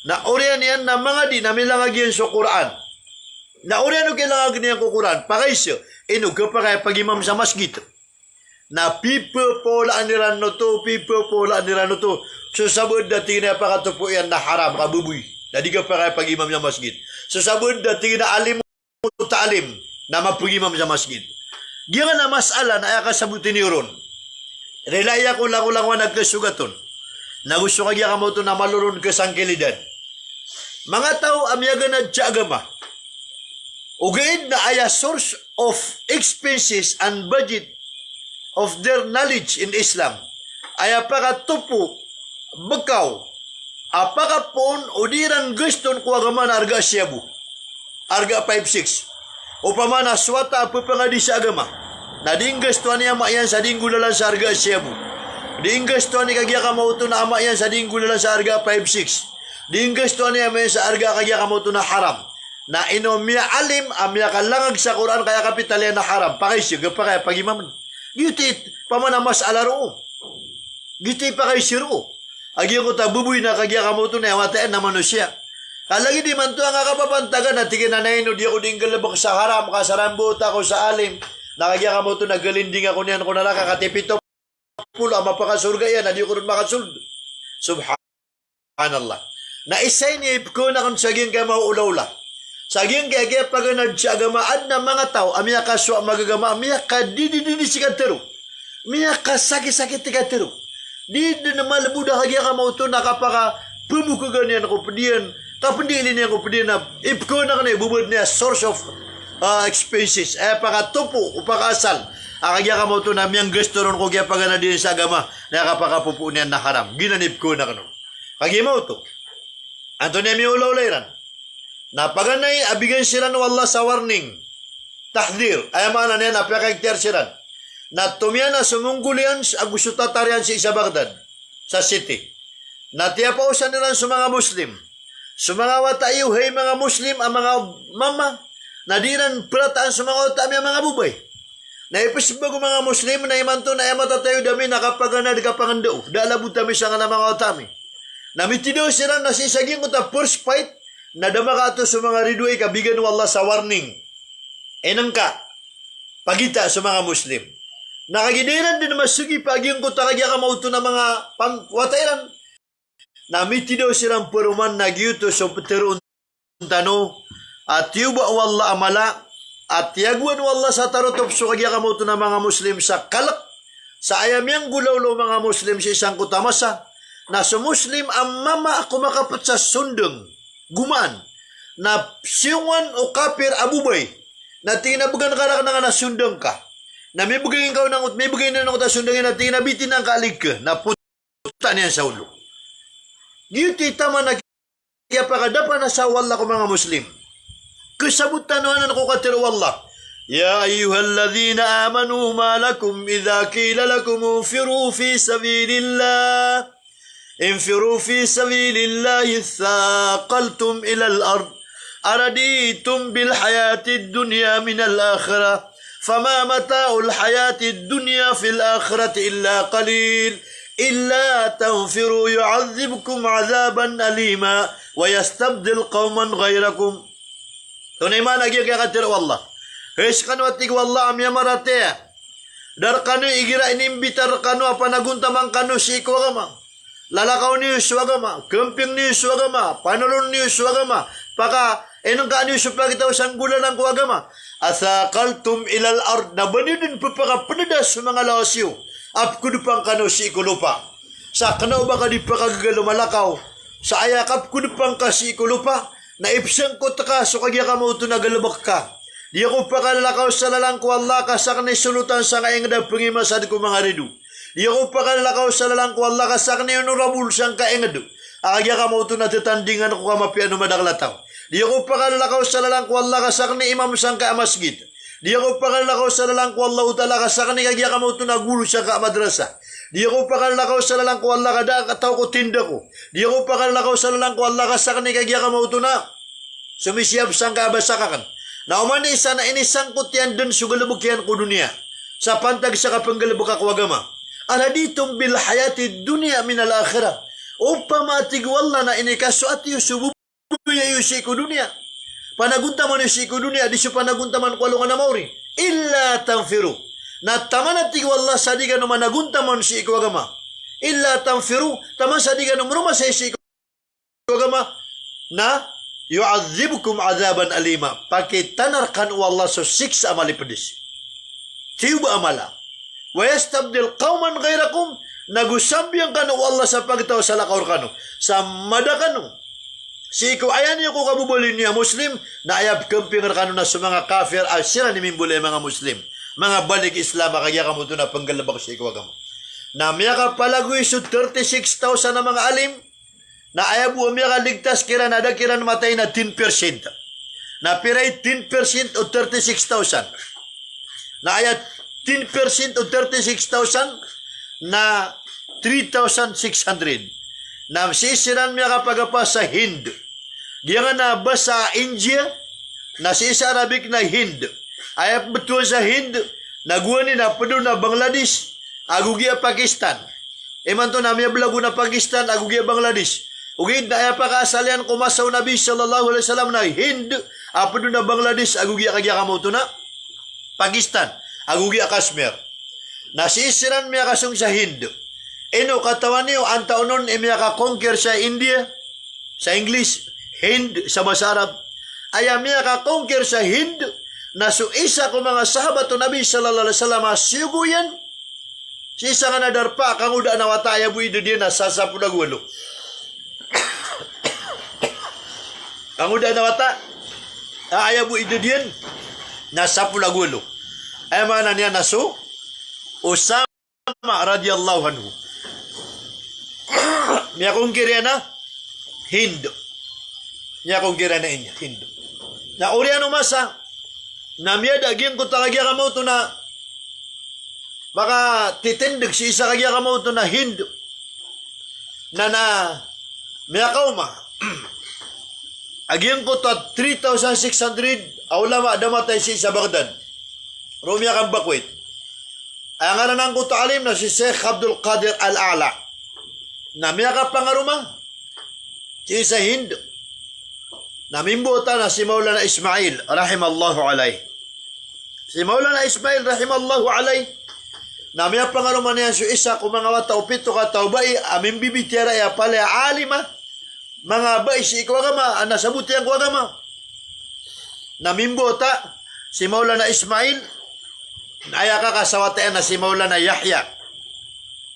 A: na orian yan na mga di namin lang agyan sa Quran. Na orian o kailangan ganyan ko Quran. Pakaisyo, inuga pa kaya pag-imam sa masjid. Na people pola aniran no to, people pola aniran no to. So sabod na tingin na pakatupo yan na haram, kabuboy. Na di ka pa kaya pag-imam sa masjid. So sabod na tingin na alim mo taalim na mapag-imam sa masjid. Giyan na masala na ayaka sabutin ni Ron. Relaya ko lang nagkasugaton. Na gusto ka giyan ka mo ito na maluron ka sang kilidad. Mga tao amyagan na tiyagama. Ugaid na aya source of expenses and budget of their knowledge in Islam. Aya pakatupo bekaw, apakapon o dirang guston ko agama na arga siyabu. Arga 5-6. O pamana swata apapangadi sa agama. Na ding gusto niya mayan sa ding gulalan sa arga siyabu. Ding gusto niya kagya kamauto na amayan sa ding gulalan sa arga 5-6. Ding gusto niya mayan sa arga kagya kamauto na haram. Na inomya alim, amya kalangag sa Quran kaya kapitalya na haram. Pakisyo, gapa kaya pagimaman. Gitit, pamana mas alaro. Gitit pa kay siro. Agi ko tabuboy na kagya kamoto na yamatain na manusia. Kalagi di man to ang kapapantagan na tigin na naino di ako ding galabak sa haram kasarambota ko sa alim. Nakagya kamoto na galinding ako niyan ko na nakakatipito pula mapakasurga yan na di ko rin makasuld. Subhanallah. Na isay niya ko na kung saging kaya mauulaw-ula. Saging kaya pag nagsagamaan na mga tao amiya kaswa magagama amiya ka di si katero. Amiya ka sakit-sakit ti katero. Di na malabuda kagya ka mauto nakapaka pumukagan yan ako padiyan. Kapandili niya ko pwede na, if ko na kanay, bubod niya source of expenses. Pakatupo, upakasal. Kaya ka mo ito na miyang gusto ron ko kaya pagana din sa agama na kapakapupo niya na haram. Ginanip ko na kanon. Kaya mo ito. Anto niya may ulaw-layran. Napaganay, abigan sila ng Allah sa warning. Tahdir. Ayaman na niya, napakagter sila. Na tumiyan na sumunggulian, gusto tatarian si isa Baghdad, sa city. Natiyapausan nila sa mga Muslim. Sa mga watayuhay mga Muslim, ang mga mama, nadiran perataan sa mga utami ang mga bubay. Naipasibag ang mga Muslim, na imanto na imatatayo dami, nakapaganad kapangandao. Daalabot kami sa nga mga utami. Namitidaw sila na sisaging ko ta first fight, nadama ka ito sa mga ridway, kabigan ng Allah sa warning. Enang ka, pagita sa mga Muslim. Nakagidiran din masugi pagyong ko takagya ka mauto na mga watayran. Namitidaw silang peruman nagyuto sa petirun tano, at yuba wala amala, at yaguan wala sa tarotop so kagya ka mauto na mga Muslim sa kalak, sa ayamyang gulawlo mga Muslim sa isang kutamasa, na sa Muslim ang mama ako makapat sa sundong, gumaan, na siyungan o kapir abubay, na tinabugan ka na nasundong ka, na may bugayin ka may bugayin na ako ta sundongin, na tinabitin ang kaalig ka, na puta niya sa ulo. Giyuti tama na kaya pakadapa na sa wala ko mga Muslim. Kasabutan na ako katiro wallah. Ya ayyuhalladhina amanu ma lakum idha qila lakum unfiru fi sabilillah. انفروا في سبيل الله ثاقلتم إلى الأرض أرديتم بالحياة الدنيا من الآخرة فما متاع الحياة الدنيا في الآخرة إلا قليل إلا تنفروا يعذبكم عذابا أليما ويستبدل قوما غيركم. تنيمان أجيك يا قتر والله هيش قنواتك والله أم يمرتيا dar kanu igira inimbitar kanu apa naguntamang kanu si ikwagama. Lalakaw niyo suagama, kemping niyo suagama, panulon niyo suagama, paka enong ka niyo supagitaw sanggulan ng kuagama. Asakaltum ilal ard, na banidin po paka panadas sa mga lasyo, ap kudupang kano si ikulupa. Sa kanaw ba ka di pakagagalo malakaw, sa ayakap kudupang ka si ikulupa, na ipsang ko taka, so kagya ka mo ito nagalabak ka. Di ako pakalakaw sa lalang ko Allah ka sa kanay sulutan sa ngayon na pangimasad ko mga ridu. Di ako pakalakaw sa lalang ko Allah ka sa kanay rabul sang kaengado. Agya ka mo ito natatandingan ko kamapiano madaglataw. Di ako pakalakaw sa lalang ko Allah ka sa kanay imam sang kaamasgit. Di ako pakalakaw sa lalang ko Allah utala ka sa kanay agya ka mo ito nagulu sa kamadrasa. Di ako pakalakaw sa lalang ko Allah ka da kataw ko tinda ko. Di ako pakalakaw sa lalang ko Allah ka sa kanay agya ka mo ito na sumisyab sang kaabasakakan. Na umani isa na inisangkot yan dun sugalabog yan ko dunia. Sa pantag sa kapanggalabog kakwagama. Ala ditong bil hayati dunia min al akhirah. Upa matig wala na inikaso at yung sububuya yung siku dunia. Panaguntaman yung siku dunia, di siya panaguntaman ko alungan na mauri. Illa tanfiru. Na taman at wala sa di ka naman naguntaman si ikwagama. Illa tanfiru, taman sa di ka naman rumah sa si ikwagama. Na yu'adzibukum azaban alima. Pakitanarkan wallah so siksa amali pedis. Tiuba amala. Wayastabdil qauman ghairakum. Nagusambyang kanu wallah sa pagtaw sa lakaw kanu. Sa madakanu. Siku ayan niyo ko kabubulin niya Muslim. Na ayab kempingar kanu na sa mga kafir. Asira ni mimbulay mga Muslim. Mga balik Islam. Kaya kamo ito na panggalabak sa ikaw. Na miya ka palagoy so 36,000 na mga alim. Na ayabu miya ka ligtas kira na kira matay na 10%. Na piray 10% o 36,000. Na ayat 10% o 36,000 na 3,600. Na sisiran miya ka pagapa sa Hind. Diya nga na ba sa India, na si isa Arabic na Hind. Ayat betul sa Hind, naguani na pedo na Bangladesh, agugia Pakistan. Eman to na miya belagu na Pakistan, agugia Bangladesh. Ugid na ayat pakasalian kumasaw Nabi sallallahu alaihi wasallam na Hind, apedo na Bangladesh, agugia kagya kamo to na Pakistan. Agugia Kashmir. Nasisiran miya kasong sa Hind. Eno katawan niyo, ang taonon miya ka-conquer sa India, sa English, Hind, sa Masarab. Aya miya ka-conquer sa Hind, na so isa ko mga sahabat o Nabi sallallahu alaihi wasallam, siyugo yan. Si isa ka nadarpa, kang uda na wataya buido din na sasapunagwalo. Ang uda na wata, ayabu idudyan, nasa pulagulo. Ay mana niya nasu, Usama radiyallahu anhu. Niya kong kiriya na, Hindu. Niya kong kiriya na inya, Hindu. Na uriya no masa, na miya daging ko takagya ka mo ito na, baka titindig si isa kagya ka mo ito na Hindu. Na miya kauma, agyan ko to 3,600, ulama damatay si isa Baghdad. Rumya kang bakwit. Ay ang aranan ko alim na si Sheikh Abdul Qadir Al-A'la. Na miya ka pangaruma. Si isa Hindu. Namimbuta na si Maulana Ismail, rahimallahu alayh. Si Maulana Ismail, rahimallahu alayh. Na miya pangaruma niya si isa kung mga wata upito ka taubay, amin bibitira ya pala alima. Mga bai si ikwagama, nasabuti ang kwagama. Namimbuta si Maulana Ismail, Naya ka kasawatean na si Maulana Yahya.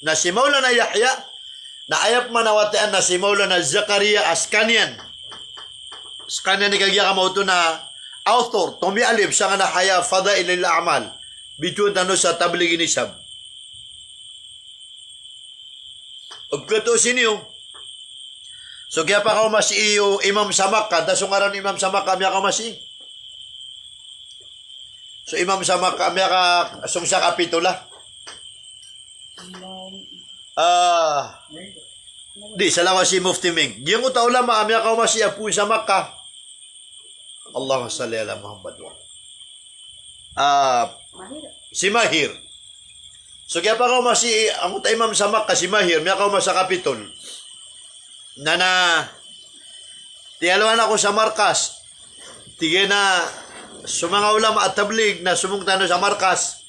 A: Na si Maulana Yahya, na ayap manawatean na si Maulana Zakaria Askanian. Askanian ni kagya ka mo ito na author, Tomi Alib, sa nga na haya fadail al-a'mal. Bituan tano sa tablig inisab. Ugkato sinyo. So kaya pa ka masi iyo Imam Samakka, tasungaran Imam Samakka, miya ka masi. So Imam Samakka, miya ka sungsa kapitula. Di, salawa si Mufti Ming. Giyang utaw lama, miya ka masi apu Samakka. Allahumma salli ala Muhammad wa. Si Mahir. So kaya pa ka masi, ang uta Imam Samakka, si Mahir, miya ka masa kapitol. Na tiyaluan ako sa markas. Tige na sumanga ulama at tablig na sumungtano sa markas.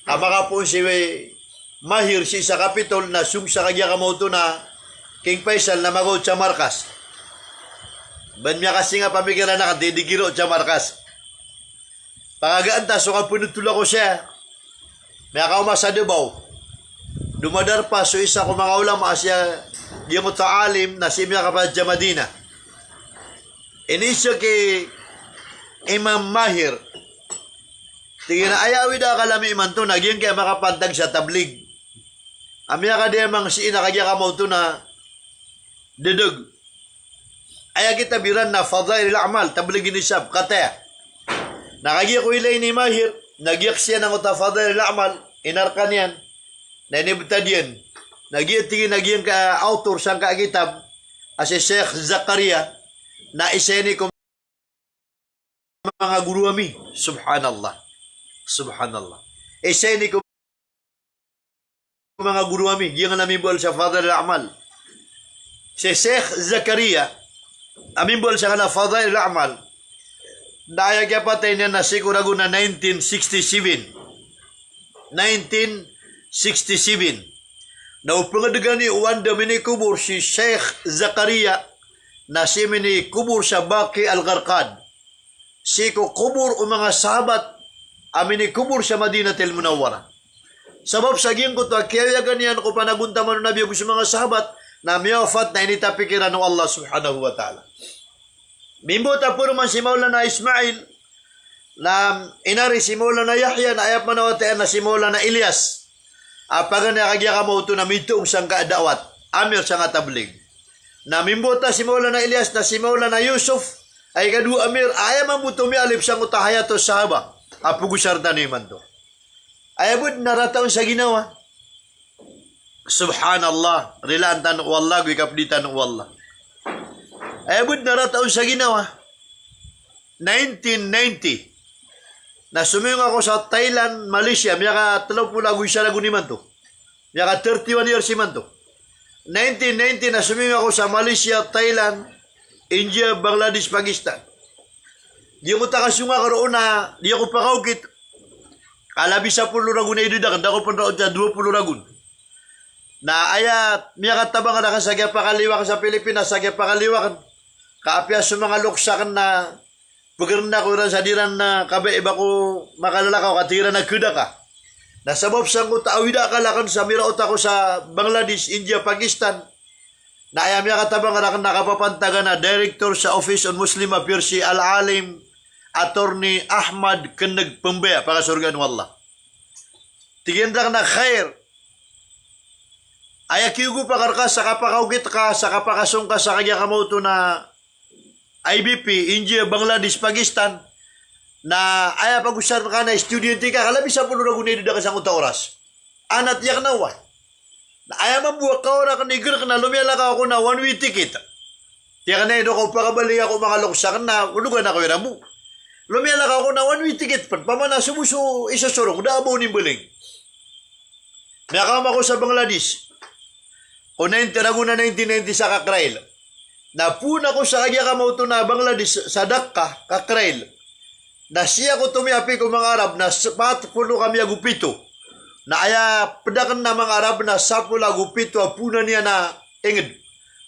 A: Amaka po si Mahir si sa kapitol na sumsa kagya kamoto na King Faisal na magod sa markas. Ban miya kasi nga pamigiran na kadidigiro sa markas. Pangagaan ta, so kapunutula ko siya. May kauma sa Dubaw. Dumadar pa, so isa ko mga ulama siya yung ta'alim na si miya kapag sa Madina. Inisyo kay Imam Mahir. Tingin na ayawi da kalami iman to, nagyang kaya makapandag sa tablig. Amya ka di mang si ina kagya kamaw to na dudug. Aya kita biran na fadail al-a'mal, tablig inisab, kataya. Nakagya ko ilay ni Mahir, nagyak siya ng uta fadail al-a'mal, inarkan yan, na inibutad yan. Nagyang ka author sang kaagitab, as Sheikh Zakaria, na iseni ko mga guru ami. Subhanallah. Subhanallah. Iseni ko mga guru ami. Yung namibol sa Fadal al-A'mal. Si Sheikh Zakaria, amibol sa kana Fadal al-A'mal. Daya kaya patay niya na sigurago na 1967. 1967. Naupangadagan ni Uwanda mini kubur si Sheikh Zakaria na si mini kubur sa Baki al-Gharqad. Si ko kubur o mga sahabat amini kubur sa Madinatul Munawwara. Sabab sa giyang ko to, kaya ganyan ko panagunta man nabi ko sa mga sahabat na miyafat na initapikiran ng Allah subhanahu wa ta'ala. Mimbuta puro man si Maulana Ismail na inari si Maulana Yahya na ayap manawataan na si Maulana Ilyas. Apagan na kagya ka mo ito na mituong sang kaadawat. Amir sa nga tablig. Na mimbuta si Maulana Ilyas na si Maulana Yusuf ay kadu amir ayaw mabuto mi alip sang utahaya to sahaba. Apugusar na naman to. Ayabud narataon sa ginawa. Subhanallah. Rilantan wallah. Gwikaplitan wallah. Ayabud narataon sa ginawa. 1990. Na sumiyong ako sa Thailand, Malaysia, miyaka 30 lagoy siya lago ni man to. Miyaka 31 years si man to. 1990 na sumiyong ako sa Malaysia, Thailand, India, Bangladesh, Pakistan. Di ako takasunga karoon na, di ako pakaukit. Alabi sa 10 lagun na idudakan, da ko punraon sa 20 lagun. Na ayat, miyaka tabang na kasagya pakaliwa ka sa Pilipinas, sagya pakaliwa ka. Kaapya sa mga luksakan na pagkaranda ko rin sa diran na kabe iba ko makalalakaw katira na kuda ka. Nasabab sang ko taawida ka lakan sa miraot ako sa Bangladesh, India, Pakistan. na ayam ya katabang anak nakapapantaga na Director sa Office on Muslim Affairs si Al-Alim Attorney Ahmad Keneg Pembea pakasurgan wallah. Tigenda na khair. Ayakiugo pakarka sa kapakaugit ka sa kapakasong ka sa kanya kamoto na IBP, India, Bangladesh, Pakistan na aya pag-usar ka na estudyante ka kalabi sa puno na gunay da kasang oras. Anat yak na wa. Na aya mabuwak ka ora ka nigir ka na lumiyala ka ako na one-way ticket. Tiyak na ito ko pakabali ako mga loksak na kulugan na kawira mo. Lumiyala ka ako na one-way ticket pan. Pamana sumuso isasurong da abaw ni Buling. Nakama ko sa Bangladesh. O 1990 sa Kakrail. Napuna ko sa kanya kamauto na Bangladesh sa Dhaka, Kakrail. Na siya ko tumiapi ko mga Arab na patpulo kami agupito. Na aya pedakan na mga Arab na sapula agupito apuna niya na inged.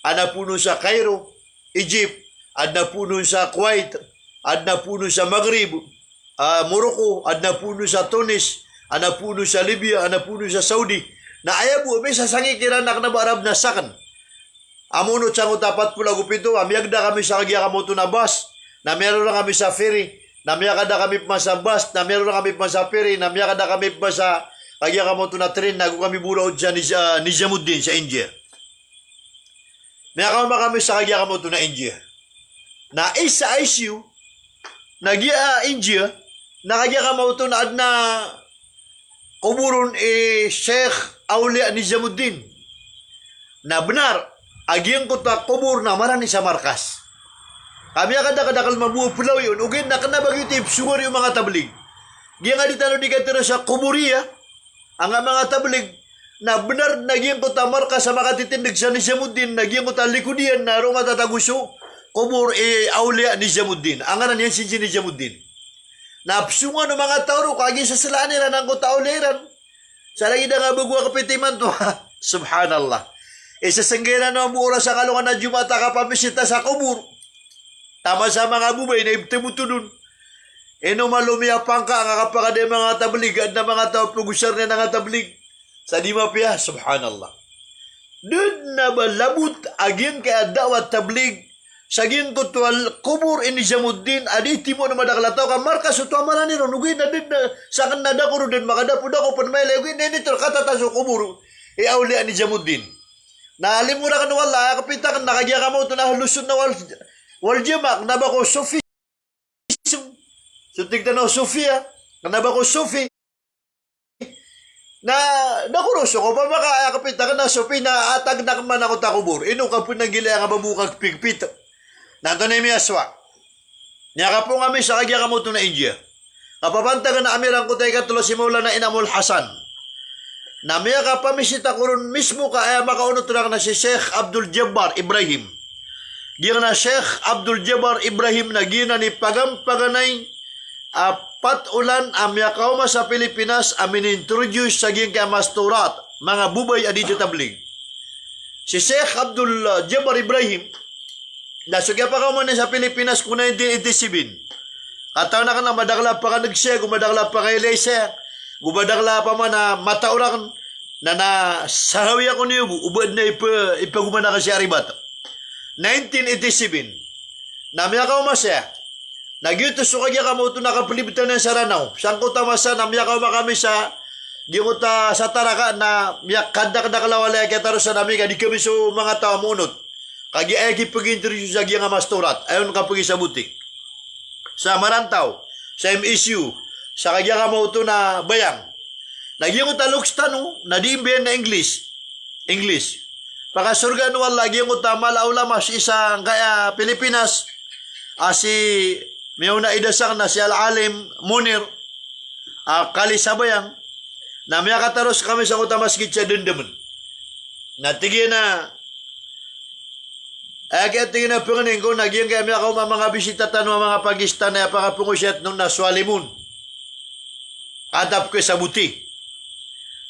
A: Ana puno sa Cairo, Egypt. Adna puno sa Kuwait. Adna puno sa Maghrib, Morocco. Adna puno sa Tunis. Ana puno sa Libya. Ana puno sa Saudi. Na aya bu may sasangi kiranak na Arab na sakan. Amunot sa tapat pula gupito, amiyagda kami sa kagya kamoto na bus, na meron na kami sa ferry, na miyagda kami pa sa bus, na meron na kami pa sa ferry, na miyagda kami pa sa kagya kamoto na train, na kami buraod sa Nizamuddin sa India. Miyakama kami sa kagya kamoto na India. Na isa ICU, nagya India, na kagya kamoto na adna kuburun Sheikh Aulia Nizamuddin. Na benar, agyang ko ta kubur na marani sa markas. Kami kadakal mabuo pulaw yun. Ugin na kanabagitip sumur yung mga tablig. Giyang aditano di katira sa kuburiya. Ang mga tablig na benar nagyang ko ta markas sa makatitindig sa Nizamuddin. Nagyang ko ta likudian na rong matataguso. Kubur Aulia Nizamuddin. Ang nga niyan si Nizamuddin. Napsungan ng mga tao kagi sa salaan nila ng kutauliran. Sa lagi na nga bagwa kapitiman to. Subhanallah. Isa sanggera na mura sa kalungan na Jumata kapamisita sa kubur. Tama sa mga bubay na ibtimuto dun. Eno malumiyapang ka ang kapakade mga tablig at na mga tao pagusar na nga tablig. Sa di mapia, subhanallah. Dun na balabot agin kaya dawat tablig. Sagin ko tuwal kubur ini Nizamuddin aditi mo na madakalataw ka markas o tuwa marani ron. Ugin na din na sa kanada ko rin makadapo na ko panmayla. Ugin na nito katataso kubur. Aulia Nizamuddin. Naalimura ka na wala, kapita ka nakagya ka mo ito na halusun na waljamak, na ba ko Sufism? So tignan na Sofia, na ba ko Sufi? Na nakuruso ko, pa baka kapita ka na Sufi, na atag na man ako takubur. Ino ka po nang gila nga babukag pigpit. Nanto na yung aswa. Niya ka po kami sa kagya ka mo ito na India. Kapapanta ka na amirang ko tayo katulo si Maula na Inamul Hasan. Na miya ka pamisita ko ron mismo ka ay makaunot na si Sheikh Abdul Jabbar Ibrahim. Gina na Sheikh Abdul Jabbar Ibrahim na gina ni pagampaganay apat ulan amya kauma sa Pilipinas amin introduce sa gin kay masturat mga bubay adito tabling. Si Sheikh Abdul Jabbar Ibrahim nasugya pa ka man sa Pilipinas kung 1987. Kataw na ka na madagla pa ka nagsiya, gumadagla pa kay Leysa. Gubadakla pa man na matauran na nasahawi ako niyo, ubad na ipagumana ka si Aribat. 1987, namiya ka umasya, nagyuto so kagya ka mo ito nakapilibitan ng saranaw. Saan ko tamasa, namiya ka kami sa, di ko ta sa taraka na miyak kada kalawalaya kaya taro sa nami, di kami so mga tao munot. Kagya ay kipag-interview sa kagya nga masturat, ayon kapag sa butik. Sa Marantaw, sa MSU, sa kagya ka mo ito na bayang. Nagyang ko taluks tanong, na di imbiyan na English. Pakasurgan wala, nagyang ko tamalaw lamas isang kaya Pilipinas. Si Miyuna idasang na si Al-Alim Munir, kali sa bayang. Na miya kataros kami sa kutamaskit siya dindaman. Natigyan na, kaya tingin na punganin ko, nagyang kaya miya ka mga bisita tanong mga Pakistan na pakapungusyat nung naswalimun. Adap ko sa buti.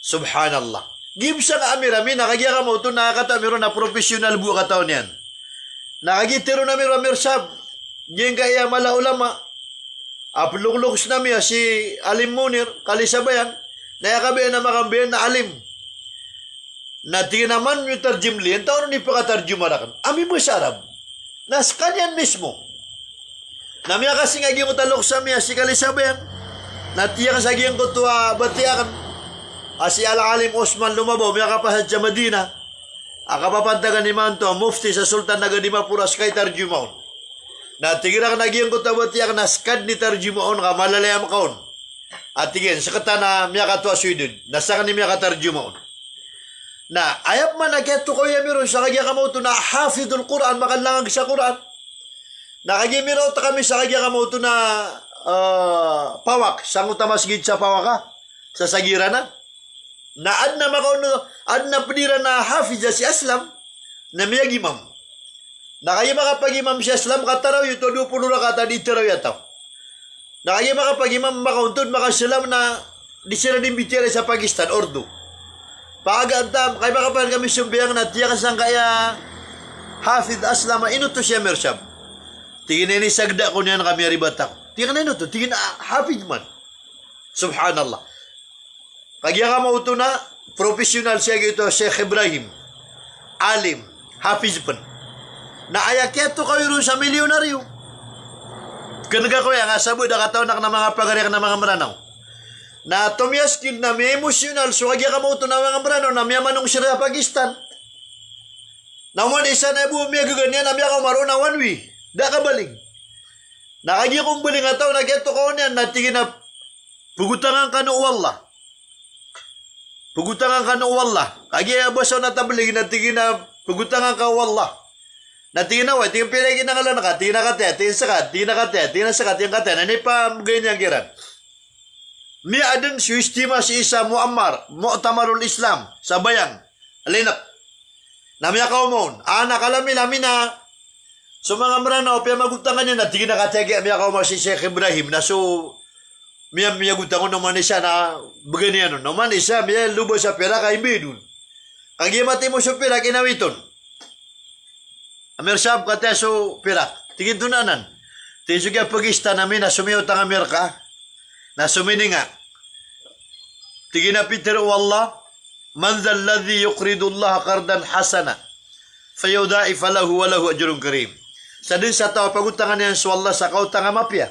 A: Subhanallah. Gimsa na amirami, nakagya ka mo ito, nakakatamiro na profesional buwa kataon yan. Nakagitiro na amir sab. Diyan kaya malaulama. Apluglugs na miya si Alim Munir, kalisabayan, nayakabayan na makambayan na alim. Na tinaman yung tarjimli, ang taon ni pakatarjumarakan. Ami mo sa Arab. Nas kanyan mismo. Na miya kasi nga yung talok sa miya, si Kalisabayan. Na tiyak sa giyang kutuwa batiakan. Asi Al-Alim Osman lumabaw, miya kapasad sa Madina. Akapapantagan ni Manto, mufti sa Sultan Nagadimapuras kay tarjumaon. Na tigira ka nagyang kutuwa batiakan, naskad ni tarjumaon ka, malalayam kaon. At tigin, sa kata na miya katuwa Sweden, nasa ka ni miya katarjumaon. Na ayap man nagyato ko yamiron sa kagya kamoto na hafidul Quran, makalangag sa Quran. Nakagimiro ta kami sa kagya kamoto na pawak, sang utamas gid sa pawaka, sa sagira na. Na ad na makauno, ad na pedira na hafiz si Aslam, na miyagimam. Nakaya makapag-imam si Aslam, kataraw yuto 20 rakata di taraw yataw. Nakaya makapag-imam makauntod makasilam na di sila din bitira sa Pakistan, Urdu. Pag-antam, kay makapan kami sumbiyang na tiyak sang kaya Hafid Aslama, inuto siya mersyab. Tingin ni sagda ko niyan kami aribatak. Tingin na inuto, tingin na Hafid man. Subhanallah. Kagya ka mauto na, profesional siya ito, Sheikh Ibrahim. Alim, Hafiz pan. Naayakyato kayo rin sa milyonaryo. Kanaga ko yan, asabo, nakataon na mga pagariak na mga maranaw. Na tumiyaskin na may emosyonal so kagya ka mo ito na mga marano na may manong sila Pakistan na man isa na buong may gaganyan na may ako maro na wanwi da ka baling na kagya kong baling ataw na geto ko niyan na tingin na pugutangan ka no wallah kagya baso na tabling na tingin na pugutangan ka wallah na tingin na tingin pilagin na kalan ka tingin na kate tingin sakat yung kate na nipa ganyan kiran. Miya adin sistema si Isa Mu'tamarul Islam sa bayang alinak na miya kaumon anak alami na so mga marano piya magutangan niya na tingin na kategi miya kaumon si Sheikh Ibrahim na so miya gutangan naman isa na bagay niya naman isa miya lubo sa pera kay Bidun kagi mati mo sa pera kinawiton Amir Shab kata so pera tingin tunanan tingin suga Pakistan namin na sumiyo tang Amerika na sumini nga. Tigin na Peter wallah, man dhal ladhi yuqridu Allah qardan hasana, fayudaifa lahu wa lahu ajrun karim. Sa din sa tao pagutangan niyan sa wallah sa kautang amapya.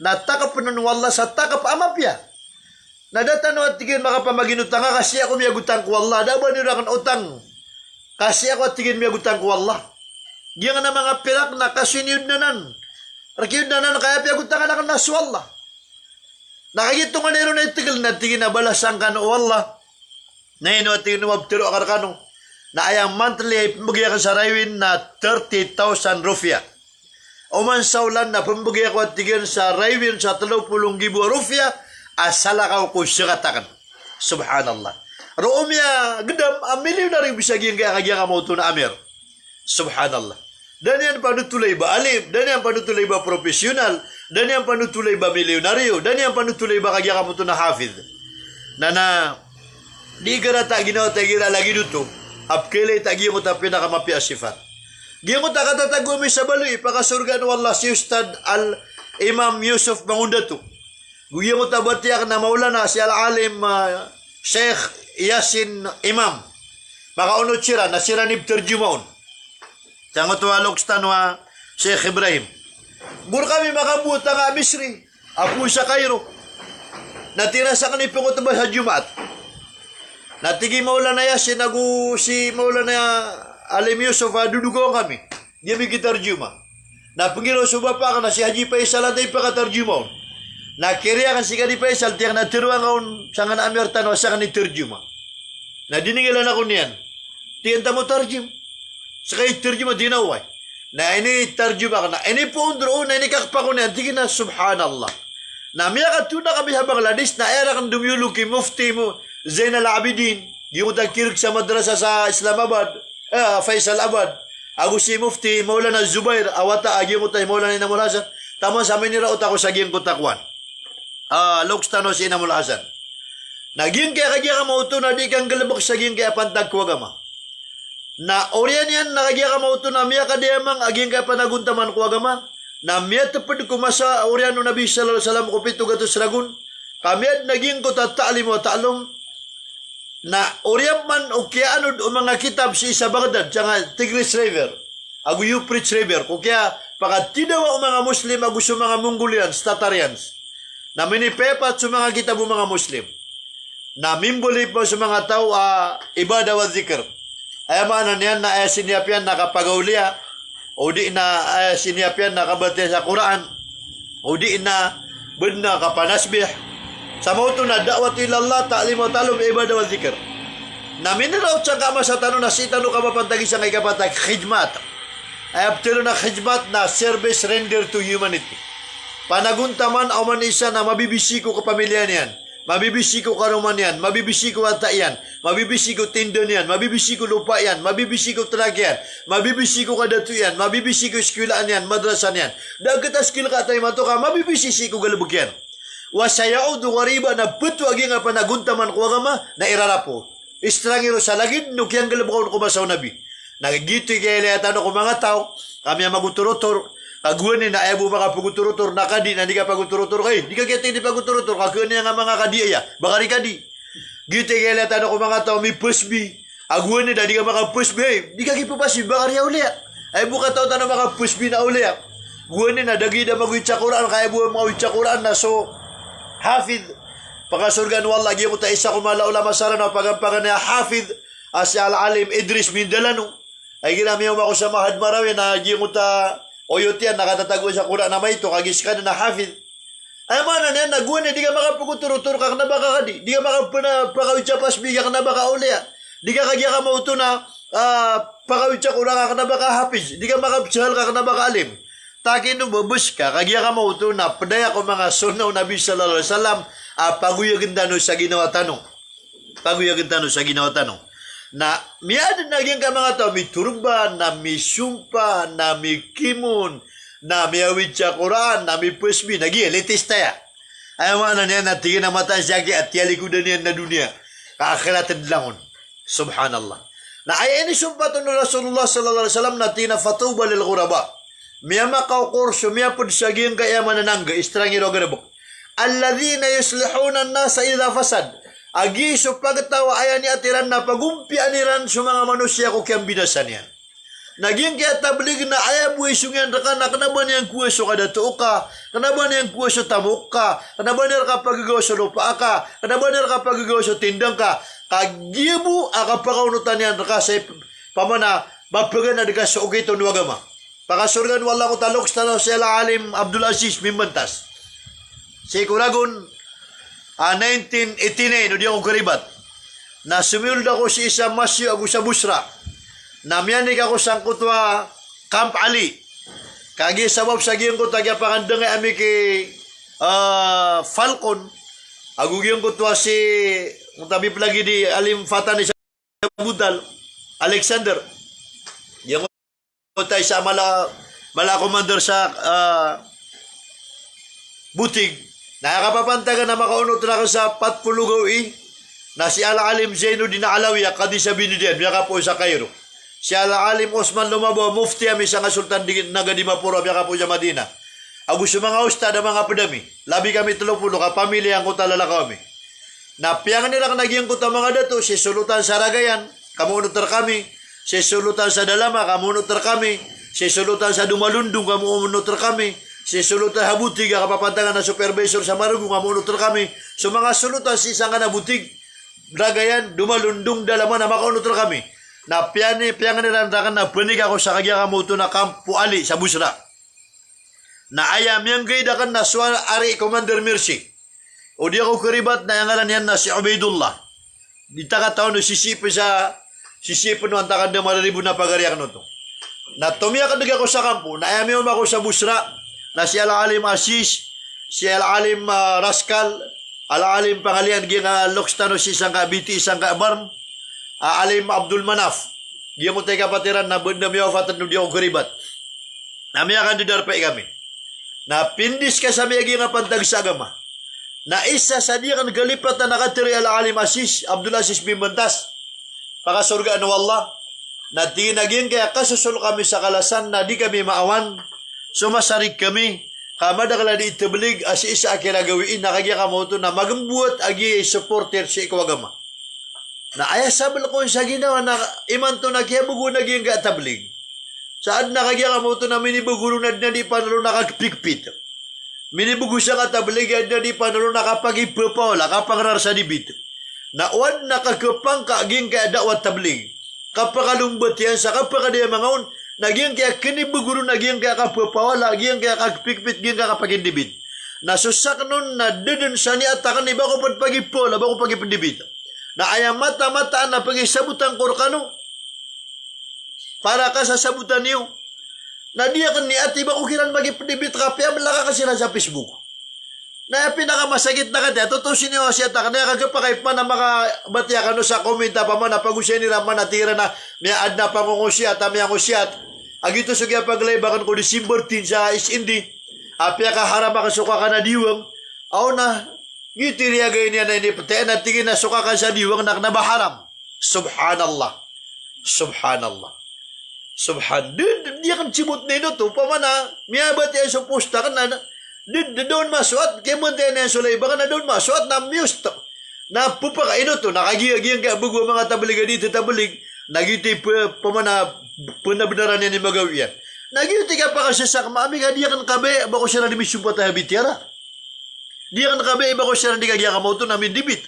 A: Natakap nun wallah sa takap amapya. Nadatano at tigin makapamaginutang nga kasi ako miyagutang ko wallah. Daban nyo kan utang. Kasi ako at tigin miyagutang ko wallah. Diyan na mga pirak na kasiniyod na nan. Rakiyod na nan kaya piyagutangan na kan naswallah. Nakagito nga nero na itigil na tingin na balasang ka no wallah. Na ino at tingin na mabtiro akar ka no. Na ayang monthly pambagay ka sa raywin na 30,000 rufya. O man saulan na pambagay ko at tingin sa raywin sa 30,000 rufya. Asalakaw ko siya katakan. Subhanallah. Roomya gedam amilyo na rin bisagin kaya kagya ka mo ito na amir. Subhanallah. Dan yan panutulay ba alim, dan yan panutulay ba profesional, dan yan panutulay ba milyonaryo, dan yan panutulay ba kagya ka mo ito na hafid. Na di ka na ta ginawa tayo lagi dito, apkilay tagi mo ta pinakamapi asifat. Di mo ta katatago mi sa baloy, pakasurgan wallah si Ustad Al-Imam Yusuf Mangundato. Guya mo ta batiyak na maulana si Al-Alim Sheikh Yasin Imam. Makaunod sira, na sira ni terjumaon. Tango tuwalok stanwa Sheikh Ibrahim. Bur kami makabuta nga Misri. Apo sa Cairo. Natira sa kanipong utubas sa Jumat. Natigi maulana ya si maulana Alim Yusuf dudugo kami. Dia mi gitarjuma. Na pangiro suba pa kana si Haji Faisal atay pakatarjuma. Na kiriya kan si Haji Faisal tiyang natiruang kaun sangan amir tanwa sa kanit terjuma. Na diningilan ako niyan. Tiyan tamo tarjum. Sakay terjuma dinaway. Na ini terjuma ka na. Ini po undro na ini kakpa ko niyan. Tingin na subhanallah. Na miya katuna kami sa Bangladesh na era kang dumyulog kay mufti mo Zain al-Abidin. Yung tagkirig sa madrasa sa Islamabad. Faisal Abad. Ako si mufti Maulana Zubair. Awata agi mo tayo Maulana Inamul Hasan. Tama sa amin nila ako sa giyang kutakwan. Lokstano si Inamul Hasan. Naging kaya ka mauto na di kang galabok sa giyang kaya pantag kwa gama. Na orian yan nakagya ka mauto na miya kadiyamang aging kaya panaguntaman kwa gama. Na miya tapad kumasa orian no Nabi Sallallahu Alaihi Wasallam kupito gatos ragun. Kami at naging ko tataalim o taalom. na uryam man o kaya anod o mga kitab si isa Baghdad nga Tigris River agu Euphrates River o kaya pakatidawa o mga Muslim agu sa mga Mongolians, Tatarians na minipepat sa mga kitab o mga Muslim na mimbuli po sa mga tao ibadah wa zikr ay maanan yan na sinyapian nakapagaulia o di na sinyapian nakabati sa Quran o di na benda kapanasbih sa mauto na da'wat ilallah ta'lim wa talum ibadah wa zikr na miniraw sa kama sa tanong na si tanong ka mapantagi sa ngay kapatag khidmat ay aptilo na khidmat na service render to humanity panaguntaman o man isa na mabibisi ko kapamilya niyan mabibisi ko kanuman yan, mabibisi ko ata yan, mabibisi ko tindon yan, mabibisi ko lupa yan, mabibisi ko tenaga yan, mabibisi ko kadatu yan, mabibisi ko eskulaan yan, madrasan yan. Dagat askil ka tayo matuka, mabibisi ko galubog yan. Wasayaudu wariba na puto agi nga panaguntaman ko agama na irarapo. Istrangiro sa lagid, nukyang galubog ko masaw nabi. Nagigito kaya layatan ko mga tao, kami ang maguturotor, kaguan na ayaw mga paguturutor na kadi na di ka paguturutor kayo. Di ka kita hindi paguturutor. Kaguan nga mga kadi ay bakari kadi. Gite kaya latan ako mga tao may pusbi. Aguan na di ka mga pusbi. Di ka kipapasi bakari ulit. Ay buka tao tanong mga pusbi na ulit. Guan na dagi na mag-witsa Quran. Kaya buwan mga witsa Quran na so hafid. Pakasurgan wala giyo mo ta isa kumala ulama sara na pagampangan na hafid. Asya al-alim Idris Mindalano. Ay ginamiyaw ako sa Mahad Marawi na giyo mo ta oyot yan, nakatatago sa Quran na may ito, kagis ka na hafid. Ay mana yan, naguan di ka makapuguturutur ka na baka kadi. Di ka makapakawitsa pasbi ka na baka ulia. Di ka kagya ka mauto na pakawitsa Quran ka na baka hafiz. Di ka makapsahal ka na baka alim. Takin nung babus ka, kagya ka mauto na padaya ko mga sunaw Nabi sallallahu alaihi wasallam paguyagan tanong sa ginawa tanong. Paguyagan tanong sa ginawa tanong. Na miyadan naging ka mga tao, may turban, na may sumpa, na may kimun, na may awit sa Quran, na may pusbi, naging elitista ya. Ay mga niya, natingin na mata siya at yalikudan niya na dunia. Kaakhiratan langon. Subhanallah. Na ay ini sumpa to no Rasulullah sallallahu alaihi wasallam na tinafatuba lil ghuraba. Miya makaw kurso, miya pod siya giyang kaya mananangga, istrangiro ganabok. Alladhina yuslihuna an-nasa idha fasad. Agi so pagtawa ayan ni atiran na pagumpian niran sa mga manusia ko kiyang binasan yan. Naging kaya tablig na ayaw buhay sungyan raka na kanaban niyang kuwa so kadatuo ka, kanaban niyang kuwa so tamok ka, kanaban niyang kapagagawa so lupa ka, kanaban niyang kapagagawa so tindang ka, kagibu akapakaunutan yan raka sa pamana mapagan na dikas so ugito nuwagama. Pakasurgan wala ko talok sa sila alim Abdul Aziz Mimbantas. Si Kuragon 1989, no di ako karibat, na sumilod ako si isa masyo ako sa Busra, na miyanig ako sa kutwa Camp Ali, kagi sabab sa giyong ko tagya pakandang ami kay Falcon, ako giyong kutwa si tabi lagi di Alim Fatani sa Budal, Alexander, yung ko tayo sa mala commander sa Butig, nakakapapantagan na makaunot na ako sa Patpulugaw na si Al-Alim Zainuddin Alawiya kadi sa Binidian, biyaka po sa Cairo. Si Al-Alim Osman Lumabo, mufti ami sa nga sultan naga di Mapuro, biyaka po sa Madina. Ako sa mga ustad ang mga pedami, labi kami 30 ka pamilya ang kutalala kami. Napiyangan nila kanagiyang kuta mga dato, si Sulutan sa Ragayan, kamunutar kami, si Sulutan sa Dalama, kamunutar kami, si Sulutan sa Dumalundong, kamunutar kami, si Sulutan Habutig, kapapantangan na supervisor sa Marugo, kamunutar kami. So mga sulutan si isang na butig, Ragayan, Dumalundong, Dalaman na makaunutar kami. Na piyangan nilandakan na panig ako sa kagya kamuto na Kampo Ali sa Busra. Na ayam yang gaydakan na suara Ari Commander Mercy. O di ako karibat na yangalan yan na si Ubaidullah. Di takataon no sisipo no ang takanda mararibo na pagariak no to. Na tumiyakan ako sa kampo, na ayam ako sa Busra, na si Al-Alim Asis, si Al-Alim Raskal, Al-Alim pangalian gina Lokstano si isang ka Biti isang ka Barm, Alim Abdul Manaf, giya mo tayo kapatiran na benda miyaw fatan no di ako karibat. Namiyakan di darpay kami. Na pindis ka sa miyagi nga pantag sa agama. Na isa sa di kan galipat na nakatiri Al-Alim Asis, Abdul Aziz Bimbantas, pakasurga ano Allah, na tinagin kaya kasusul kami sa kalasan na di kami maawan, sumasarig kami, kamadakala di itablig as isa akila gawiin, nakagya ka mo ito na magambuat agi supporter si ikwagama. Na ayasabal ko sa ginawa na iman to nagyabugo naging katablig. Saan nakagya mo to na minibuguro na di panalo nakagpikpit. Minibugo siya katablig na di panalo nakapagipapawala kapangrar sa dibit. Na uwan nakagapang kaging kaya dawat tablig. Kapakalumbat yan sa kapakadaya mangaon, naging kaya kinibuguro, naging kaya kapapawala, naging kaya kagpikpit, naging kaya kapagindibit. Nasusak nun na dudun sa ni atakan ni bako pagpagipola, bako pagipindibit. Na ayam mata-mata na pagisabutan korkano. Para ka sa sabutan niyo. Na diya kan ni ati bako kiran magipindibit ka, piya malaka ka sila sa Facebook. Na pinakamasakit na kanya, tutusin niyo siya ta, kanya kagapakay pa na makabatya ka no sa komenta pa man, na pag-usya nila man natira na may ad na pangungusyat, may angusyat. Agito sa kaya paglaybakan ko December 10 sa Is-Indi, apya ka harama ka suka ka na diwang, aw na, ngitiriya gaya niya na inipatayan na tingin na suka ka sa diwang na nabaharam. Subhanallah. Subhanallah. Dia kan cimut na ino to, pamana, miyabat yan sa posta ka na, doon masuat, kaya munti na yung sulay, baka na doon masuat na muse to. Na pupakaino to, nakagiyagiyang kaya bugo mga tabalig dito tabalig, nagiti pamana, punabnaran niya ni magawiyan. Nagiti ka pa kasi sa kamami ka, diya kan kabe, bako siya na dimisyon pa tayo bitira. Diya kan kabe, bako siya na di kagiyang kamauto namin dibit.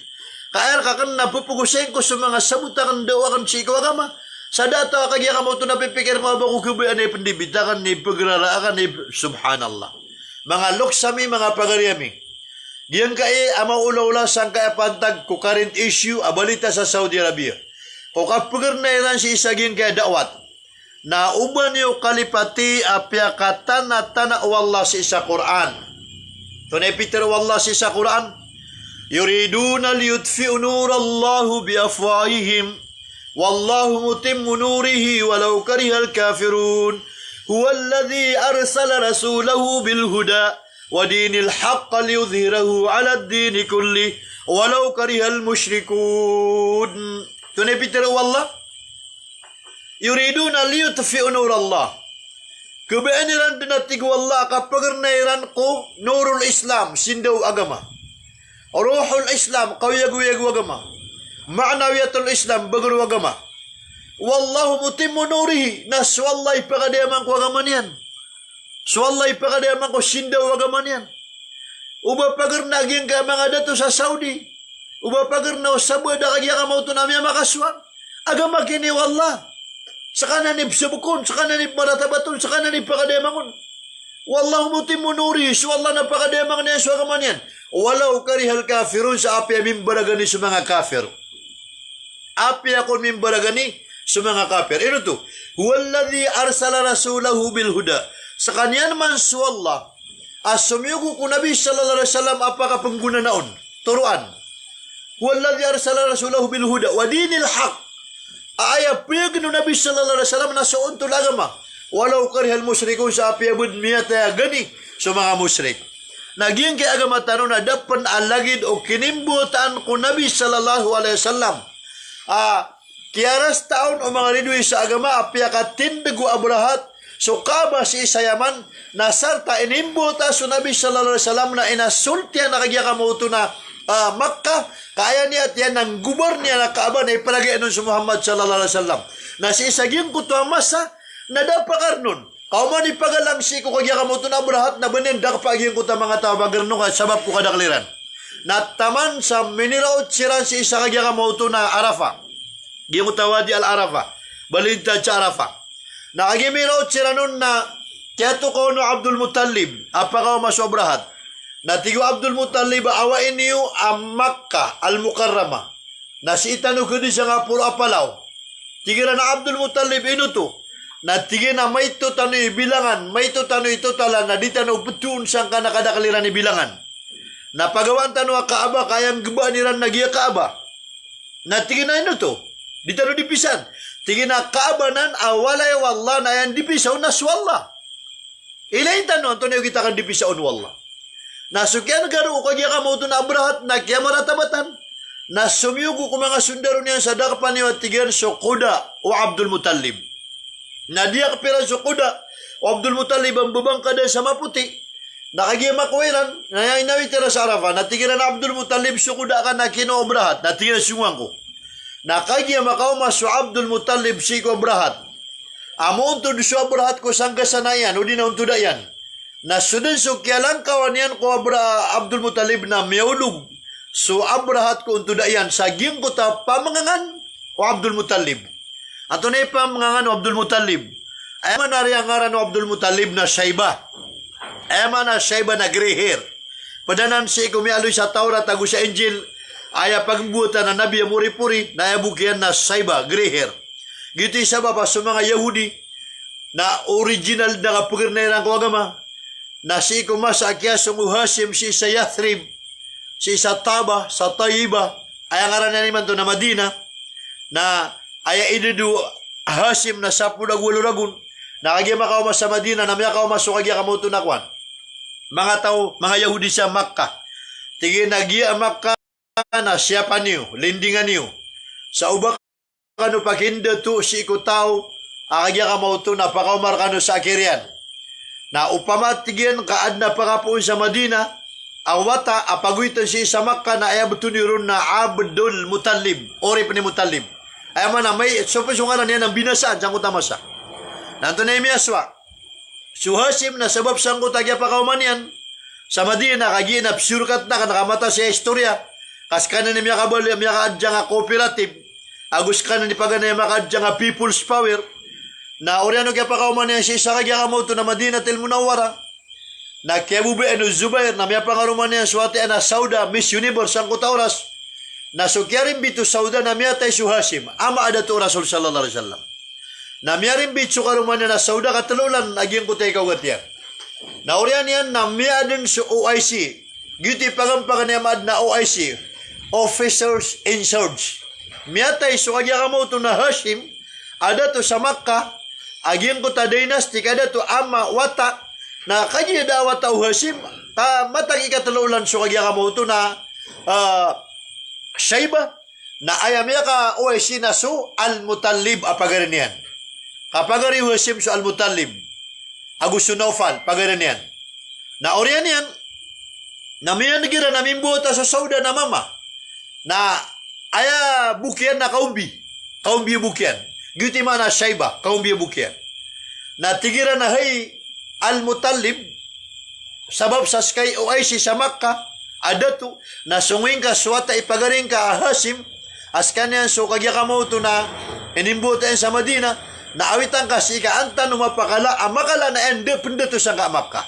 A: Kaya ka kan napupugusin ko sa mga sabutakan daw akan si ikaw agama. Sa data kagiyang kamauto na pipikir mo, bako kubuyan ay pandibitakan ni pagraraakan ni subhanallah. Mga luksami, mga pagariyami. Diyan kaya ama ula-ula sang kaya pantag ko current issue abalita sa Saudi Arabia. Kung kapagar na ilan si isagin kaya dawat. Na uban yung kalipati apya katana-tana wallah si isa Quran. Tunay Peter wallah si isa Quran. Yuriduna liyutfi'u nurallahu biafwahihim. Wallahu mutimmu nurihi walau karihal kafirun. هو الذي أرسل رسوله بالهدى ودين الحق ليظهره على الدين كله ولو كره المشركون. تنبتر والله يريدون ليطفئوا نور الله. Kebeaniran dinatig wallah kapag nairan ko nurul Islam sindaw agama. Ruhul Islam kawiyag-wiyag agama. Ma'nawiyatul Islam bagur agama. Wallahu mutimmu nurihi. Na swallay pakadayaman ko agaman yan. Swallay pakadayaman ko sindaw agaman yan. Uba pagar naging ka mga dato sa Saudi. Uba pagar na usabwa da kagya ka mauto namin makaswang. Agama kini wallah. Saka nanib subukon, saka nanib maratabaton, saka nanib pakadayaman. Wallahu mutimmu nurihi. Swallah na pakadayaman niya sa agaman yan. Walau karihal kafirun sa api mimbaragani sa mga kafir. Api ako mimbaragani sa mga kafir. Ino to, huwaladhi arsala rasulahu bilhuda. Sa kanya naman sa Allah, asumyugo ko Nabi sallallahu alaihi wasallam apaka pengguna naon, turuan. Huwaladhi arsala rasulahu bilhuda, wadinil haq. Ayah piyag no Nabi sallallahu alaihi wasallam na soon to lagama. Walau karihal musyrikun sa apiyabud miyataya gani sa mga musyrik. Naging kay agama tanong na dapan alagid o kinimbutan ko Nabi sallallahu alaihi wasallam. Kiaras taon o mga ridwi sa agama apya katindago abrahat so kaba si Isayaman nasarta inimbuta so Nabi sallallahu alaihi wasallam na inasultian na kagya kamuto na Makkah kaya niya at yan ng gubar niya na kaaba na ipalagay nun sa Muhammad sallallahu alaihi wasallam na si Isagim kuto masa na dapakar nun kauman ipagalang si ko kagya kamuto na abrahat na banin dakpagin ko ta mga tawagar nun sabab ko kadakliran na taman sa miniraot siran si isa kagya kamuto na Arafah. Gimutawadi al-Arafah. Balintad sa Arafah. Nakagimiraot sila nun na tiyato ko no Abdul Muttalib. Apakaw masobrahat. Natigo Abdul Muttalib awain niyo ang Makkah al-Mukarrama. Nasitan ko din siya nga puro apalaw. Tigira na Abdul Muttalib inuto. Natigin na may ito tano'y bilangan. May ito tano'y totala na di tano'y betuun siyang ka nakadakaliran ni bilangan. Napagawan tano'y kaaba kayang gaba niran nagiya kaaba. Natigin na inuto. Di tano dipisan. Tingin na kaabanan, awalay wallah na yan dipisaw na swallah. Ilayin tanong, ito na yung kita kan dipisaw wallah. Nasukyan garo, kagya ka mo ito na abrahat, na kaya maratabatan. Nasumyugo ko mga sundaro niyan sa dakapan niyo at tigiran so Kuda o Abdul Muttalib. Nadiya kapiran so Kuda o Abdul Muttalib ang bubang kada sa maputi. Nakagya makwiran, nayang nawitira sa Arafah, natigiran na Abdul Muttalib so Kuda ka na kinoobrahat, natigiran sungwang ko. Nakagya makauma su Abdul Muttalib si ko Abrahat. Amo untud su Abrahat ko sang kasanayan, udi na untud yan. Na sudin su kialang kawan yan ko Abdul Muttalib na miyaulog. Su Abrahat ko untud yan, saging ko ta pamangangan o Abdul Muttalib. Ato na pamangangan o Abdul Muttalib. Ay man nari ang ngaran o Abdul Muttalib na Shaiba. Ay man na Shaiba na gray hair. Padanan si kumialoy sa Taurat, tago sa Injil, aya pagbutan na Nabi Amuri-puri, na ayabukian na Shaiba, gray hair. Gito isa ba pa sa mga Yahudi, na original na kapagirnairan ko agama, na si kumasa akyasong uhasim si sa Yathrib, si sa Taba, sa Taiba, ay ang ngaran na naman to na Madina, na aya idudu hasim na sa pulag-waluragun, na kagya makauma sa Madina, na may kauma so kagya kamuto na kwan. Mga tao, mga Yahudi sa Makkah. Tingin nagiya Makkah na siyapan niyo, lindingan niyo. Sa ubak kano paghinda to si ikutaw, akagya ka mauto na pakaumar kano sa akirian. Na upamatigyan kaad na pangapuon sa Madina, ang wata apagwitan si sa Makkah na ayabuto ni ron na Abdul Muttalib, ori pa ni Muttalib. Ayaman na may sopasungaran yan ang binasaan sa kutamasa. Nanto na imiyaswa. Suhasim na sabab sang kutagya pa kauman yan. Sa Madina, kaginap, surkat na, nakamata siya istorya. Kas ka na ni miya kabali, miya kaadya nga cooperative. Agus ka na ni paganay makaadya nga people's power. Na oriano kaya pa kauman yan siya isa kagya kamoto na Madina til Munawara. Na kaya bubi ano Zubair, na miya pangaruman yan suwate na Sauda, Miss Universe, ang kutauras. Na sukyarin bito Sauda na miya tayo Suhasim. Ama ada to Rasul sallallahu alaihi wasallam. Na miyarin bitso karuman na Sauda katalulan aging kutay kawatiyan. Na orian yan na miyadin sa OIC. Giti pagampagan niya maad na OIC. Officers in Charge. Miyatay so kagya kamo to na Hashim. Ada to sa Makkah. Aging kuta dynasty. Ada to ama wata. Na kagya da wata o Hashim. Matang ikatalulan so kagya kamo to na Shaiba. Na ayamya ka OIC na so Al-Muttalib apagarin yan. Kapag ari Hashim sa Al-Muttalib, Agusto Naufal, pagaran yan. Na orian yan, na miyan nagira na mimbuta sa Sauda na mama, na aya bukyan na kaumbi bukyan. Guti man na Shaiba, kaumbi bukyan. Na tigira na hay Al-Muttalib, sabab sa skay OIC sa Makkah, adatu, na sungwing ka, swata ipagaring ka Hashim, as kanyan so kagya kamoto na inimbuta yan sa Madina, naawitan ka si ikaantan umapakala, amakala na ende pendeto sa Makkah.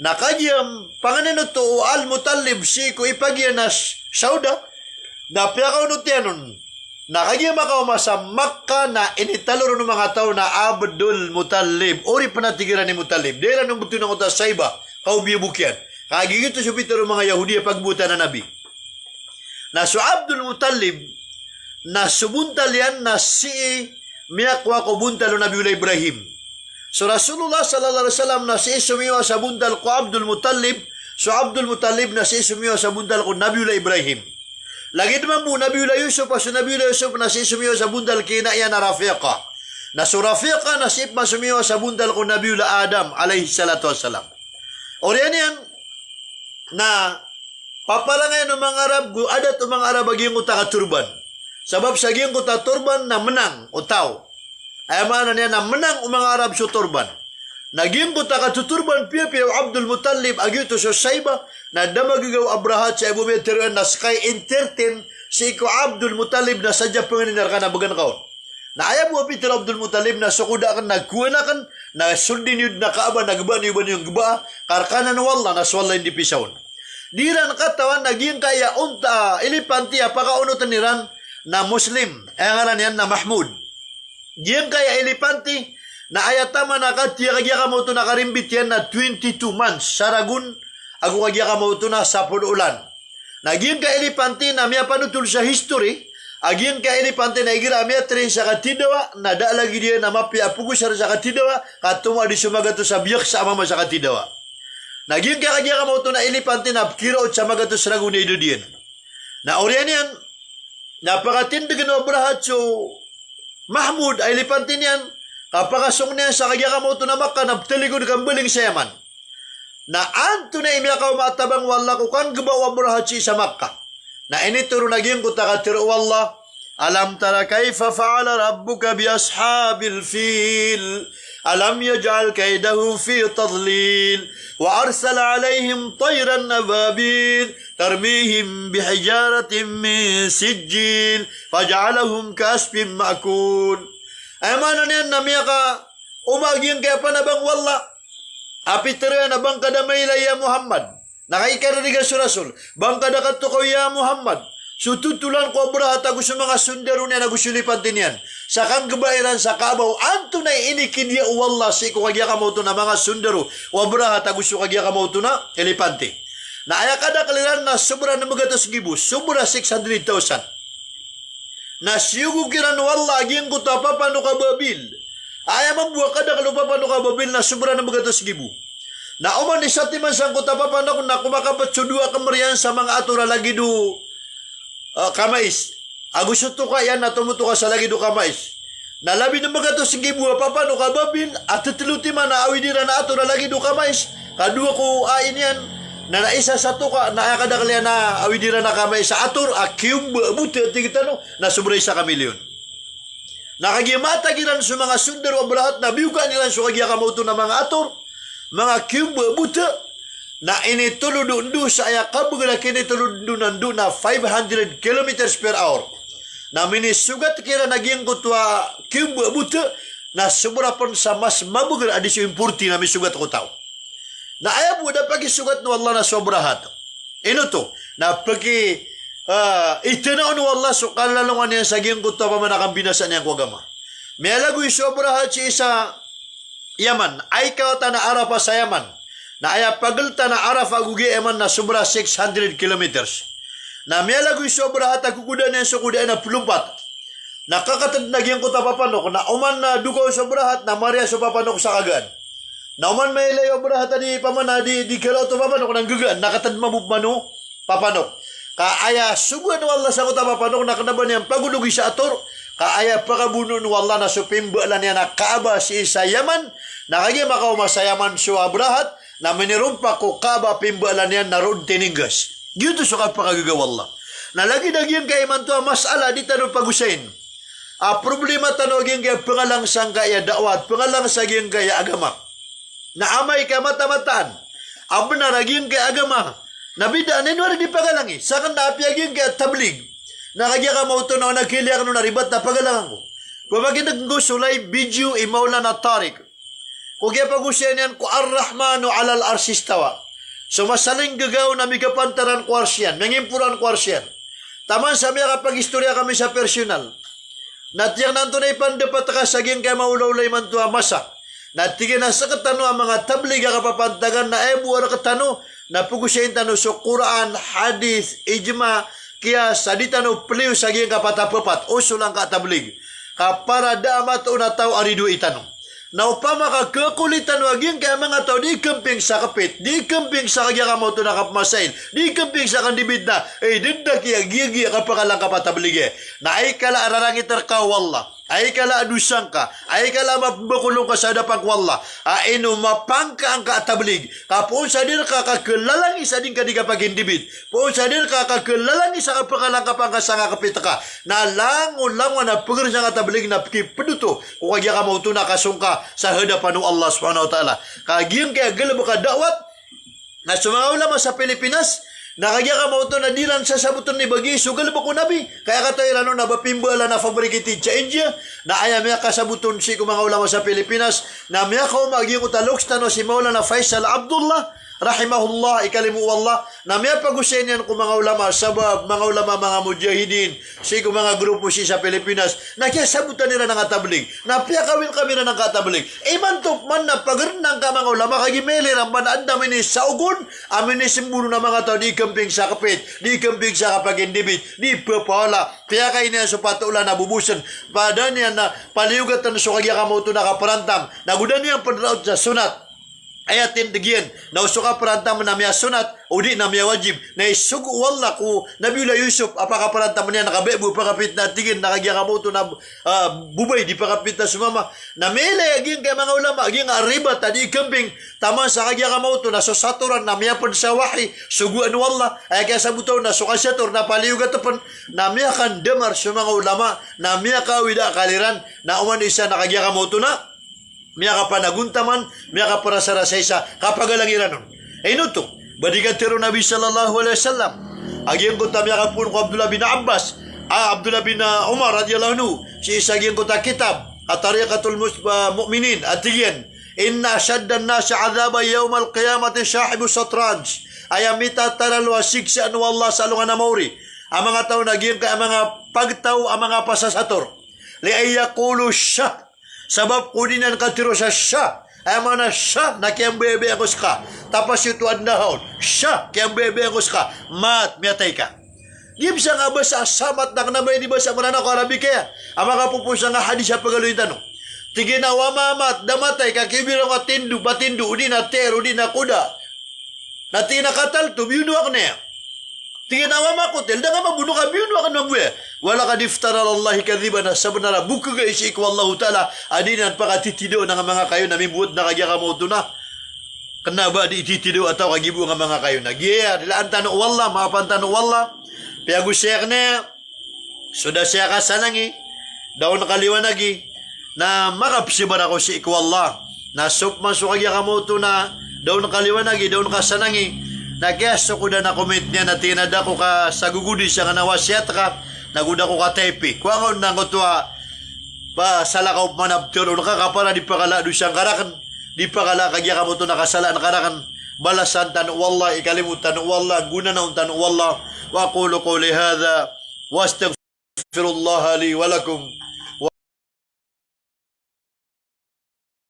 A: Nakagyam, panganin to Al-Muttalib si ko ipagyan na Sauda, na piyakaw no tiyanon, nakagyam makaw sa Makkah na initaloro ng mga tao na Abdul Muttalib, ori panatigiran ni Muttalib, dahil anong buto ng utas Shaiba, kaubiyabukyan. Kagigito sa pitero mga Yahudi pagbuta na Nabi. Na so Abdul Muttalib, na subuntal yan na si miyakwa ko buntalo Nabiula Ibrahim. So Rasulullah sallallahu alaihi wasallam na si sumiwa sa buntal ko Abdul Muttalib, so Abdul Muttalib na si sumiwa sa buntal ko Nabiula Ibrahim. Lagi naman mo Nabiula Yusuf, so Nabiula Yusuf na si sumiwa sa buntal kina iya na Rafiqa. Na so Rafiqa na si sumiwa sa buntal ko Nabiula Adam alaihi salatu wassalam. Oriyan yan na papalangay ng mga Arab, adat ng mga Arab aging utaka turban. Sabab sa giyang kuta turban na menang o tao. Ay mana niya na menang o mga Arab sa turban. Naging kuta ka turban piya Abdul Muttalib agito sa Shaiba na damagagaw Abrahat sa Abu Meteran na sky entertain si ko Abdul Muttalib na sadya panganinar ka na bagan kaon. Na ayaw mo Peter Abdul Muttalib na sukuda kan nagkuha na kan na sundin yun na kaaba nagba niyo ba niyong gaba karkanan wala na swala hindi pisawon. Diran katawan naging kaya unta ilipanti apakaunutan niran na Muslim, ang ngaran yan na Mahmud. Diyan kaya elepanti, na ayatama na katiya kagya ka mo ito nakarimbit yan na 22 months. Saragun, ako kagya ka mo ito na sa punulan. Nagyan ka elepanti na miya panutul sa history, agyan ka elepanti na igira miya trin sa katidawa, na daalagi diya na mapia pugusar sa katidawa, katuma di sumagato sa biyak sa amama sa katidawa. Nagyan ka kagya ka mo ito na elepanti na kiraot sa magato sa ragun na ido diyan. Na oriyan yan, napakatindig na Abrahat so Mahmud ay lipantin yan. Kapakasong niya sa kagya ka mo ito na Makkah, nabtaligod kang baling sa Yaman. Na anto na imyakaw matabang wala ko kan gabaw Abrahat si sa Makkah. Na inituro naging ko takatiro wala, Alam tara kaifa fa'ala rabbuka bi ashabil fil. Alam yaj'al kaidahum fi tadlil. Wa arsala alaihim tayran ababil. Tarmihim bihijaratin min sijjil. Faj'alahum kasbin ma'kul. Ay mana niyan namiya ka umaging kaya pa na bang wala. Apitera na bang kadamay ya Muhammad. Nakaikariga sa Rasul. Bang kadakato ko ya Muhammad. Sututulan ko abrahat ako sa mga sundaro niya na gusulipan din yan. Sa kang gabayaran sa kabaw, anto na inikidya wala si ko kagya kamauto na mga sundaro. Wabrahat ako sa kagya kamauto na elepante. Na aya kada kaliran na sobra na magatos gibu, sobra 600,000. Na siyugo kiran wala aging ko tapapano ka babil. Aya mabuha kada kalupapano ka babil na sobra na magatos gibu. Na uman ni sa timan sang ko tapapano na kumakapat sudua kamarian sa mga atura lagi do kamais. Agusto ka yan na tumuto ka sa lagi do kamais. Nalabi ng mga to sige buha papano ka babil at tutiluti man na awidira na ato na lagi do kamais. Kadua ko ain yan na naisa sa to ka na akadakalian na awidira na kamais sa ator akyum buti at tigitano na sobra isa ka milyon. Nakagimata giran sa mga sundaro abrahat na biyuka nila sa kagya kamauto na mga ator mga kyum buti na initulundu sa ayakabog na kinitulundu nandu na 500 kilometers per hour. Na minisugat kira naging kutwa kyumbu buta na sobra pon sa mas mabugal adisyo impurti na misugat ko tao. Na ayaw mo na pagisugat no Allah na sobra hato. Ino to, na pagi itinaon no Allah so kalalungan niya sa giyang kutwa pa manakang binasa niyang kwagama. May alagoy sobra hat si isa Yaman, ay kawata na Arafa sa Yaman. Na aya pagalta na Arafa gugi eman na sobra 600 kilometers. Na mialagoy sobra hata kukuda na sa kuda na pulumpat. Nakakatad na giyang kuta papanok na uman na duko sobra hat na Maria sa papanok sa kagan. Na uman may layo sobra hata di pamana di kalaw to papanok ng gagan. Nakatad mabubmano papanok. Kaaya suguan wala sa kuta papanok na kanaban niyang pagudugi sa ator. Kaaya pakabunon wala na supimbalan niya na kaaba si isa Yaman. Nakagi makaw masayaman sa abrahat. Na minirumpa ko kaba pimbalan yan na road tiningas. Dito sa kapakagagawala. Na lagi nagyan kay man to masala di tanong pagusain. Problema tanogin kay pangalang sang kaya dawat, pangalang saging kaya agama. Na amay ka mata-mataan. Abna nagyan kay agama. Nabida ninwari di pagalangi. Sakan na apiagin kay tablig. Nakagya ka mauto na nagkilya ka nung naribat na pagalangan ko. Kung maginaggusulay video imawla na tarik. Kung kaya pag-usyan yan, ko ar-Rahmanu alal arsistawa. So masaling gagaw na migapantaran ko arsyan, mangimpuran ko arsyan. Taman sa mga kapag istorya kami sa personal. Natiyang nanto na ipandapat ka saging kaya maulaulay man to masa. Natigyan na sa katano ang mga tabliga kapapantagan na ebu ara katano na pag-usyan tano so Quran, Hadith, Ijma, kaya sa di tano pliw saging kapatapapat, uso lang ka tablig. Kapara damat o nataw arido itanong. Na upama ka kakulitan waging kaya mga tao di kamping sa kapit, di kamping sa kagya kamoto na kapmasail, di kamping sa kandibid na, dinda kaya gigi kapakalang kapatablige. Na ay kala ararangit ka wala, ay kala adusang ka, ay kala mabakulong ka sa dapak wala, ino mapangka ang katablig, kapoon sa dir ka kakalalang isa din ka di kapag indibid, poon sa dir ka kakalalang isa kapakalang kapangka sa kapit ka, na langon-langon na pagir sa katablig na kipeduto, kung kagya kamoto na kasungka, sa hadapan ng Allah subhanahu wa ta'ala. Kagiyang kaya galabo ka dawat na sumangaw lamang sa Pilipinas nakagya ka mauto na dilan sa sabuton ni Bagi so galabo ko nabi kaya katoy rano na bapimbala na fabricate sa India na aya miya kasabuton si kumangaw lamang sa Pilipinas na miya ka umagiyong utaloks tano si Maulana Faisal Abdullah rahimahullah ikalimu wallah na may pag-usayin yan kung mga ulama sabab mga ulama mga mujahidin si kung mga grupo si sa Pilipinas na kaya sabutan nila ng katablig na piyakawin kami na ng katablig iman to man na pagrenang ka mga ulama kagimili ang manaan namin ni saugon amin ni simburo na mga tao di kamping sa kapit di kamping sa kapag-indibit di papala kaya kayo niya sa patulan na bubusan pada niya na paliugatan sa kagya kamoto na kaparantam nagudan niya ang padraot sa sunat ayatin digyan na usuka paranta mo na miya sunat o di na miya wajib na isugo wala ko Nabiula Yusuf apaka paranta mo niya nakabebu pakapit na tigin nakagyakamoto na bubay di pakapit na sumama na mele aging kay mga ulama aging arriba tadi kambing tama sa kagyakamoto na sosaturan na miya pan sa wahi suguan wala ay kaya sa butaw na sukasator na paliyog atapan na miya kan demar sa mga ulama na miya kawida kaliran na uman isa nakagyakamoto na miya ka panaguntaman, miya ka para sa rasaysa, kapagalangiran nun. Ay nuto, badikan tiro Nabi sallallahu alaihi wasallam. Agiyan ko ta miya ka pun ko Abdullah bin Abbas, Abdullah bin Umar radhiyallahu anhu, si isa agiyan ko ta kitab, atariqatul mu'minin, atiyan, inna shaddan nasa azaba yawmal qiyamati sahibu satranj, ayamita talalwa siksa anu Allah sa alungan na mauri. Ang mga tao nagiyan ka, ang mga pagtaw, ang mga pasasator. Li ay yakulu syah, sabab kunin ang katiro sa siya. Ay mana siya na kiyang bebe ang ka. Tapos ito ang nahon. Siya kiyang bebe ang ka. Mat, miyatay ka. Gib sa nga ba sa samat na kanabay di ba sa manana ko Arabi kaya. Ang mga pupusa nga hadis sa pagaloy tanong. Tiginawa mamat, damatay ka kibiro nga tindu, batindu, udi na tero, udi na kuda. Na tinakatal to, biyuno ako na yan. Tiginawa makutil, da nga mabuno ka, biyuno ako na buwe. Wala ka diftara Allahi kadhiban na sabanara, buka ka isi ko Allah ta'ala, adinan pakatitido ng mga kayo na mibuot na kagya ka mo na. Kana ba di ititido ataw kagibu ng mga kayo na. Giya, dilaan tanong wala, maapan tanong wala. Piyago siya na, suda siya ka sanangi, daw nakaliwanagi, na makapsibar ako si ikwallah, na sukman sukagya ka mo na, daw nakaliwanagi, daw nakasanangi, nagyaso ko na comment niya na tinada ko ka sa gugudi siya nga nawasiyat ka, naguda ko ka tepi. Kuangon na ko tuwa, ba salakaw manabtir, o nakakapara di pakala do siyang karakan, di pakala kagya ka mo to nakasala na karakan, balasan tanu wallah, ikalimutan wallah, guna na tanu wallah, wa aqulu qawli hadha, wa astaghfirullah li walakum.